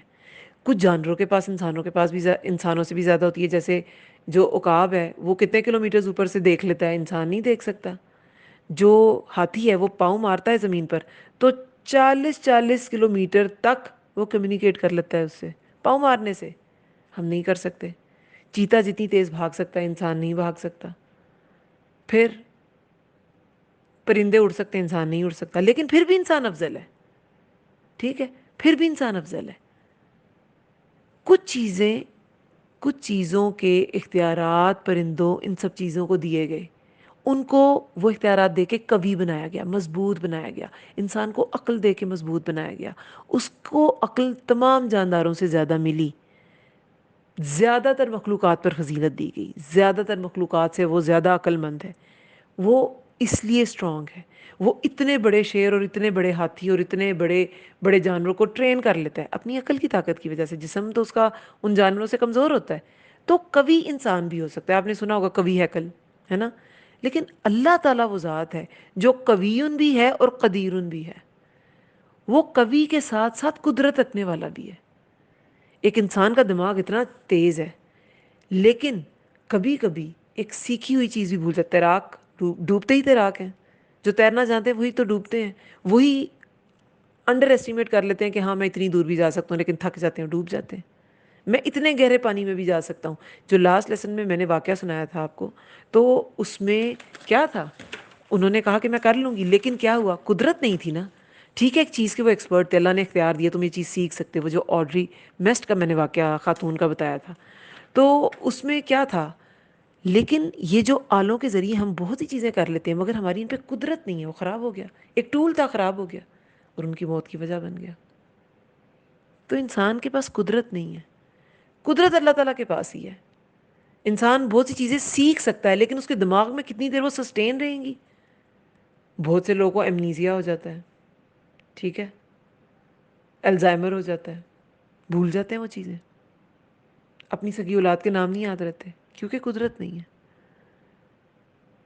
Speaker 1: کچھ جانوروں کے پاس انسانوں کے پاس بھی انسانوں سے بھی زیادہ ہوتی ہے، جیسے جو عقاب ہے وہ کتنے کلومیٹرز اوپر سے دیکھ لیتا ہے، انسان نہیں دیکھ سکتا۔ جو ہاتھی ہے وہ پاؤں مارتا ہے زمین پر تو 40 کلومیٹر تک وہ کمیونیکیٹ کر لیتا ہے اس سے، پاؤں مارنے سے۔ ہم نہیں کر سکتے۔ چیتا جتنی تیز بھاگ سکتا ہے انسان نہیں بھاگ سکتا۔ پھر پرندے اڑ سکتے ہیں، انسان نہیں اڑ سکتا، لیکن پھر بھی انسان افضل ہے، ٹھیک ہے، پھر بھی انسان افضل ہے۔ کچھ چیزوں کے اختیارات پرندوں ان سب چیزوں کو دیے گئے، ان کو وہ اختیارات دے کے قوی بنایا گیا، مضبوط بنایا گیا۔ انسان کو عقل دے کے مضبوط بنایا گیا، اس کو عقل تمام جانداروں سے زیادہ ملی، زیادہ تر مخلوقات پر فضیلت دی گئی، زیادہ تر مخلوقات سے وہ زیادہ عقل مند ہے۔ وہ اس لیے اسٹرانگ ہے، وہ اتنے بڑے شیر اور اتنے بڑے ہاتھی اور اتنے بڑے بڑے جانوروں کو ٹرین کر لیتا ہے اپنی عقل کی طاقت کی وجہ سے۔ جسم تو اس کا ان جانوروں سے کمزور ہوتا ہے، تو قوی انسان بھی ہو سکتا ہے۔ آپ نے سنا ہوگا قوی ہیکل، ہے نا؟ لیکن اللہ تعالیٰ وہ ذات ہے جو قویٌ بھی ہے اور قدیرٌ بھی ہے۔ وہ قوی کے ساتھ ساتھ قدرت رکھنے والا بھی ہے۔ ایک انسان کا دماغ اتنا تیز ہے، لیکن کبھی کبھی ایک سیکھی ہوئی چیز بھی بھول جاتا ہے۔ تیراک ڈوبتے ہی تیراک ہیں، جو تیرنا جانتے ہیں وہی تو ڈوبتے ہیں، وہی انڈر ایسٹیمیٹ کر لیتے ہیں کہ ہاں میں اتنی دور بھی جا سکتا ہوں، لیکن تھک جاتے ہیں، ڈوب جاتے ہیں۔ میں اتنے گہرے پانی میں بھی جا سکتا ہوں۔ جو لاسٹ لیسن میں نے واقعہ سنایا تھا آپ کو، تو اس میں کیا تھا، انہوں نے کہا کہ میں کر لوں گی، لیکن کیا ہوا، قدرت نہیں تھی نا۔ ٹھیک ہے ایک چیز کے وہ ایکسپرٹ تھے، اللہ نے اختیار دیا تم یہ چیز سیکھ سکتے ہو، وہ جو آڈری میسٹ کا میں نے واقعہ خاتون کا بتایا تھا، تو اس میں کیا تھا، لیکن یہ جو آلوں کے ذریعے ہم بہت سی چیزیں کر لیتے ہیں، مگر ہماری ان پہ قدرت نہیں ہے، وہ خراب ہو گیا، ایک ٹول تھا خراب ہو گیا اور ان کی موت کی وجہ بن گیا۔ تو انسان کے پاس قدرت نہیں ہے، قدرت اللہ تعالیٰ کے پاس ہی ہے۔ انسان بہت سی چیزیں سیکھ سکتا ہے، لیکن اس کے دماغ میں کتنی دیر وہ سسٹین رہیں گی؟ بہت سے لوگوں کو ایمنیزیا ہو جاتا ہے، ٹھیک ہے، الزائمر ہو جاتا ہے، بھول جاتے ہیں وہ چیزیں، اپنی سگی اولاد کے نام نہیں یاد رہتے، کیونکہ قدرت نہیں ہے۔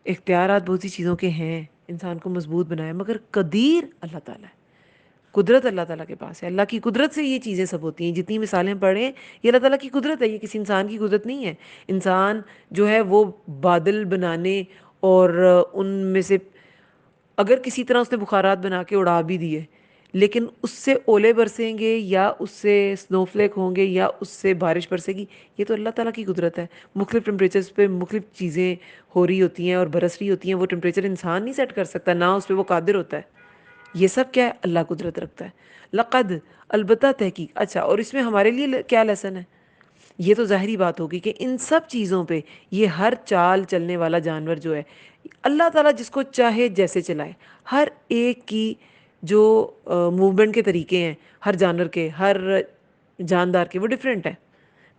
Speaker 1: اختیارات بہت سی چیزوں کے ہیں انسان کو مضبوط بنائے، مگر قدیر اللہ تعالیٰ ہے، قدرت اللہ تعالیٰ کے پاس ہے۔ اللہ کی قدرت سے یہ چیزیں سب ہوتی ہیں، جتنی مثالیں پڑھیں یہ اللہ تعالیٰ کی قدرت ہے، یہ کسی انسان کی قدرت نہیں ہے۔ انسان جو ہے وہ بادل بنانے اور ان میں سے اگر کسی طرح اس نے بخارات بنا کے اڑا بھی دیے، لیکن اس سے اولے برسیں گے یا اس سے سنو فلیک ہوں گے یا اس سے بارش برسے گی، یہ تو اللہ تعالیٰ کی قدرت ہے۔ مختلف ٹمپریچرز پہ مختلف چیزیں ہو رہی ہوتی ہیں اور برس رہی ہوتی ہیں، وہ ٹمپریچر انسان نہیں سیٹ کر سکتا، نہ اس پہ وہ قادر ہوتا ہے۔ یہ سب کیا ہے؟ اللہ قدرت رکھتا ہے۔ لقد، البتہ تحقیق۔ اچھا، اور اس میں ہمارے لیے کیا لیسن ہے؟ یہ تو ظاہری بات ہوگی کہ ان سب چیزوں پہ یہ ہر چال چلنے والا جانور جو ہے، اللہ تعالیٰ جس کو چاہے جیسے چلائے، ہر ایک کی جو موومنٹ کے طریقے ہیں، ہر جانور کے، ہر جاندار کے، وہ ڈیفرنٹ ہیں۔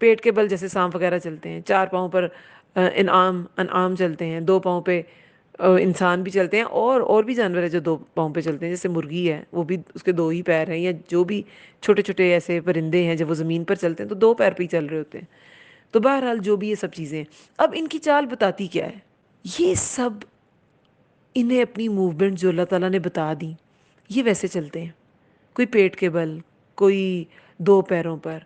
Speaker 1: پیٹ کے بل جیسے سانپ وغیرہ چلتے ہیں، 4 پاؤں پر انعام چلتے ہیں، 2 پاؤں پہ انسان بھی چلتے ہیں، اور بھی جانور ہیں جو 2 پاؤں پہ چلتے ہیں، جیسے مرغی ہے وہ بھی اس کے 2 ہی پیر ہیں، یا جو بھی چھوٹے چھوٹے ایسے پرندے ہیں جب وہ زمین پر چلتے ہیں تو 2 پیر پہ ہی چل رہے ہوتے ہیں۔ تو بہرحال جو بھی یہ سب چیزیں ہیں، اب ان کی چال بتاتی کیا ہے؟ یہ سب انہیں اپنی موومنٹ جو اللہ تعالیٰ نے بتا دی، یہ ویسے چلتے ہیں، کوئی پیٹ کے بل، کوئی 2 پیروں پر،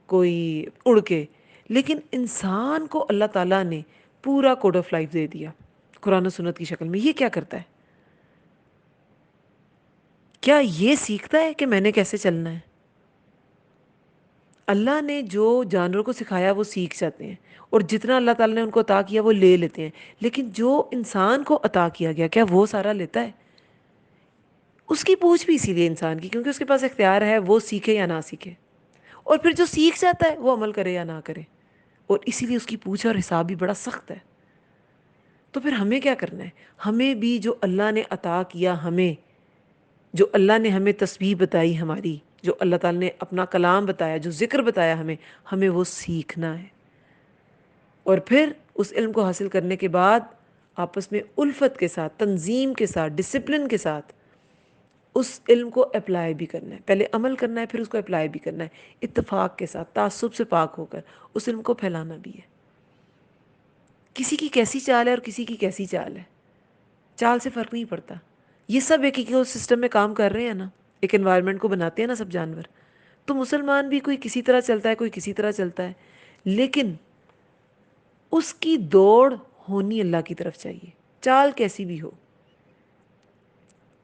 Speaker 1: کوئی اڑ کے۔ لیکن انسان کو اللہ تعالیٰ نے پورا کوڈ آف لائف دے دیا قرآن و سنت کی شکل میں۔ یہ کیا کرتا ہے؟ کیا یہ سیکھتا ہے کہ میں نے کیسے چلنا ہے؟ اللہ نے جو جانوروں کو سکھایا وہ سیکھ جاتے ہیں، اور جتنا اللہ تعالیٰ نے ان کو عطا کیا وہ لے لیتے ہیں، لیکن جو انسان کو عطا کیا گیا کیا وہ سارا لیتا ہے؟ اس کی پوچھ بھی اسی لیے انسان کی، کیونکہ اس کے پاس اختیار ہے وہ سیکھے یا نہ سیکھے، اور پھر جو سیکھ جاتا ہے وہ عمل کرے یا نہ کرے، اور اسی لیے اس کی پوچھ اور حساب بھی بڑا سخت ہے۔ تو پھر ہمیں کیا کرنا ہے؟ ہمیں بھی جو اللہ نے عطا کیا، ہمیں جو اللہ نے ہمیں تسبیح بتائی ہماری، جو اللہ تعالیٰ نے اپنا کلام بتایا، جو ذکر بتایا ہمیں وہ سیکھنا ہے، اور پھر اس علم کو حاصل کرنے کے بعد آپس میں الفت کے ساتھ، تنظیم کے ساتھ، ڈسپلن کے ساتھ اس علم کو اپلائی بھی کرنا ہے، پہلے عمل کرنا ہے پھر اس کو اپلائی بھی کرنا ہے، اتفاق کے ساتھ، تعصب سے پاک ہو کر اس علم کو پھیلانا بھی ہے۔ کسی کی کیسی چال ہے اور کسی کی کیسی چال ہے، چال سے فرق نہیں پڑتا، یہ سب ایک ایک سسٹم میں کام کر رہے ہیں نا، ایک انوائرمنٹ کو بناتے ہیں نا سب جانور۔ تو مسلمان بھی کوئی کسی طرح چلتا ہے، کوئی کسی طرح چلتا ہے، لیکن اس کی دوڑ ہونی اللہ کی طرف چاہیے، چال کیسی بھی ہو،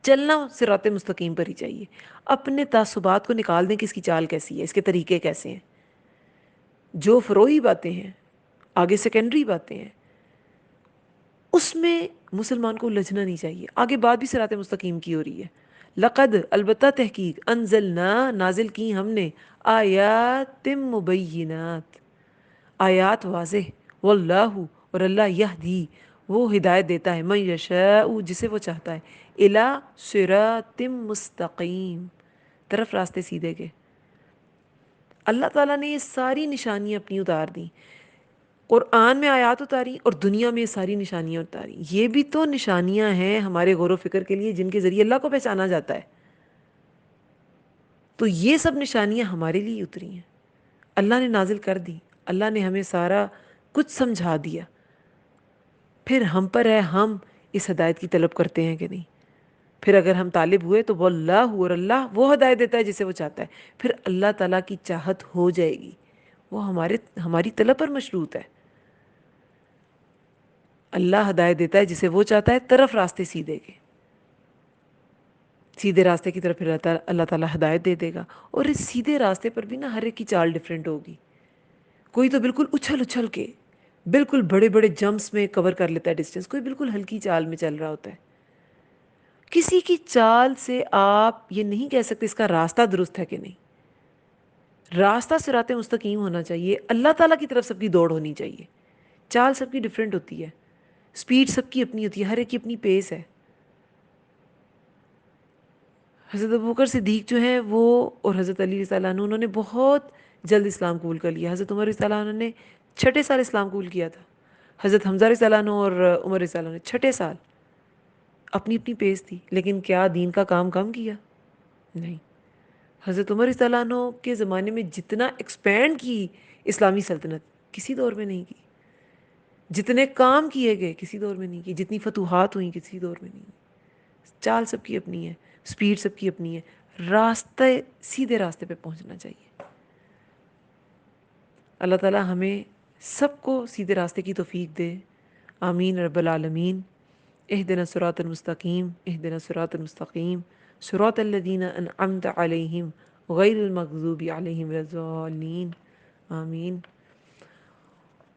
Speaker 1: چلنا صراط مستقیم پر ہی چاہیے۔ اپنے تعصبات کو نکال دیں کہ اس کی چال کیسی ہے، اس کے طریقے کیسے ہیں، جو فروعی باتیں ہیں، آگے سیکنڈری باتیں ہیں، اس میں مسلمان کو الجھنا نہیں چاہیے۔ آگے بات بھی صراط مستقیم کی ہو رہی ہے، لقد البتہ تحقیق انزلنا نازل کی ہم نے آیات مبینات، آیات واضح، واللہ اور اللہ یہدی وہ ہدایت دیتا ہے، من یشاء جسے وہ چاہتا ہے، الی صراط مستقیم طرف راستے سیدھے کے۔ اللہ تعالیٰ نے یہ ساری نشانیاں اپنی اتار دیں، قرآن میں آیات اتاری اور دنیا میں یہ ساری نشانیاں اتاری۔ یہ بھی تو نشانیاں ہیں ہمارے غور و فکر کے لیے جن کے ذریعے اللہ کو پہچانا جاتا ہے، تو یہ سب نشانیاں ہمارے لیے اتری ہیں، اللہ نے نازل کر دی، اللہ نے ہمیں سارا کچھ سمجھا دیا، پھر ہم پر ہے ہم اس ہدایت کی طلب کرتے ہیں کہ نہیں۔ پھر اگر ہم طالب ہوئے تو واللہ اور اللہ وہ ہدایت دیتا ہے جسے وہ چاہتا ہے، پھر اللہ تعالیٰ کی چاہت ہو جائے گی، وہ ہماری طلب پر مشروط ہے۔ اللہ ہدایت دیتا ہے جسے وہ چاہتا ہے طرف راستے سیدھے کے، سیدھے راستے کی طرف پھر اللہ تعالیٰ ہدایت دے دے گا۔ اور اس سیدھے راستے پر بھی نا ہر ایک کی چال ڈیفرنٹ ہوگی، کوئی تو بالکل اچھل اچھل کے بالکل بڑے بڑے جمپس میں کور کر لیتا ہے ڈسٹینس، کوئی بالکل ہلکی چال میں چل رہا ہوتا ہے۔ کسی کی چال سے آپ یہ نہیں کہہ سکتے اس کا راستہ درست ہے کہ نہیں، راستہ صراط مستقیم ہونا چاہیے، اللہ تعالیٰ کی طرف سب کی دوڑ ہونی چاہیے۔ چال سب کی ڈیفرنٹ ہوتی ہے، سپیڈ سب کی اپنی ہوتی ہے، ہر ایک کی اپنی پیس ہے۔ حضرت ابوبکر صدیق جو ہیں وہ اور حضرت علی رضی اللہ عنہ انہوں نے بہت جلد اسلام قبول کر لیا، حضرت عمر رضی اللہ عنہ نے 6 سال اسلام قبول کیا تھا، حضرت حمزہ رضی اللہ عنہ اور عمر رضی اللہ عنہ نے 6 سال، اپنی اپنی پیس تھی، لیکن کیا دین کا کام کم کیا؟ نہیں۔ حضرت عمر رضی اللہ عنہ کے زمانے میں جتنا ایکسپینڈ کی اسلامی سلطنت کسی دور میں نہیں کی، جتنے کام کیے گئے کسی دور میں نہیں کی، جتنی فتوحات ہوئیں کسی دور میں نہیں کی۔ چال سب کی اپنی ہے، سپیڈ سب کی اپنی ہے، راستے سیدھے راستے پہ پہنچنا چاہیے۔ اللہ تعالی ہمیں سب کو سیدھے راستے کی توفیق دے، آمین رب العالمین۔ اہدنا الصراط المستقیم، اہدنا الصراط المستقیم، صراط الذین انعمت علیہم غیر المغضوب علیہم ولا الضالین، آمین۔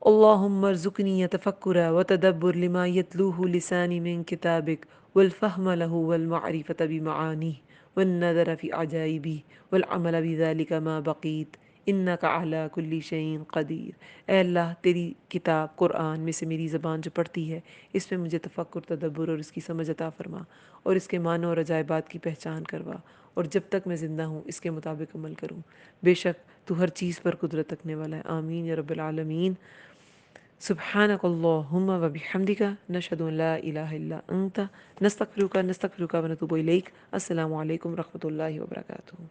Speaker 1: اللهم ارزقني تفكر وتدبر لما يتلوه لساني من كتابك، والفهم له والمعرفة بمعانيه، والنظر في عجائبه، والعمل بذلك ما بقيت، انك على كل شيء قدیر۔ اے اللہ تیری کتاب قرآن میں سے میری زبان جو پڑھتی ہے اس میں مجھے تفکر، تدبر اور اس کی سمجھ عطا فرما، اور اس کے معنی اور عجائبات کی پہچان کروا، اور جب تک میں زندہ ہوں اس کے مطابق عمل کروں، بے شک تو ہر چیز پر قدرت رکھنے والا ہے، آمین یا رب العالمین۔ سبحانك اللهم وبحمدك نشهد ان لا اله الا انت نستغفرك ونتوب اليك۔ السلام علیکم ورحمۃ اللہ وبرکاتہ۔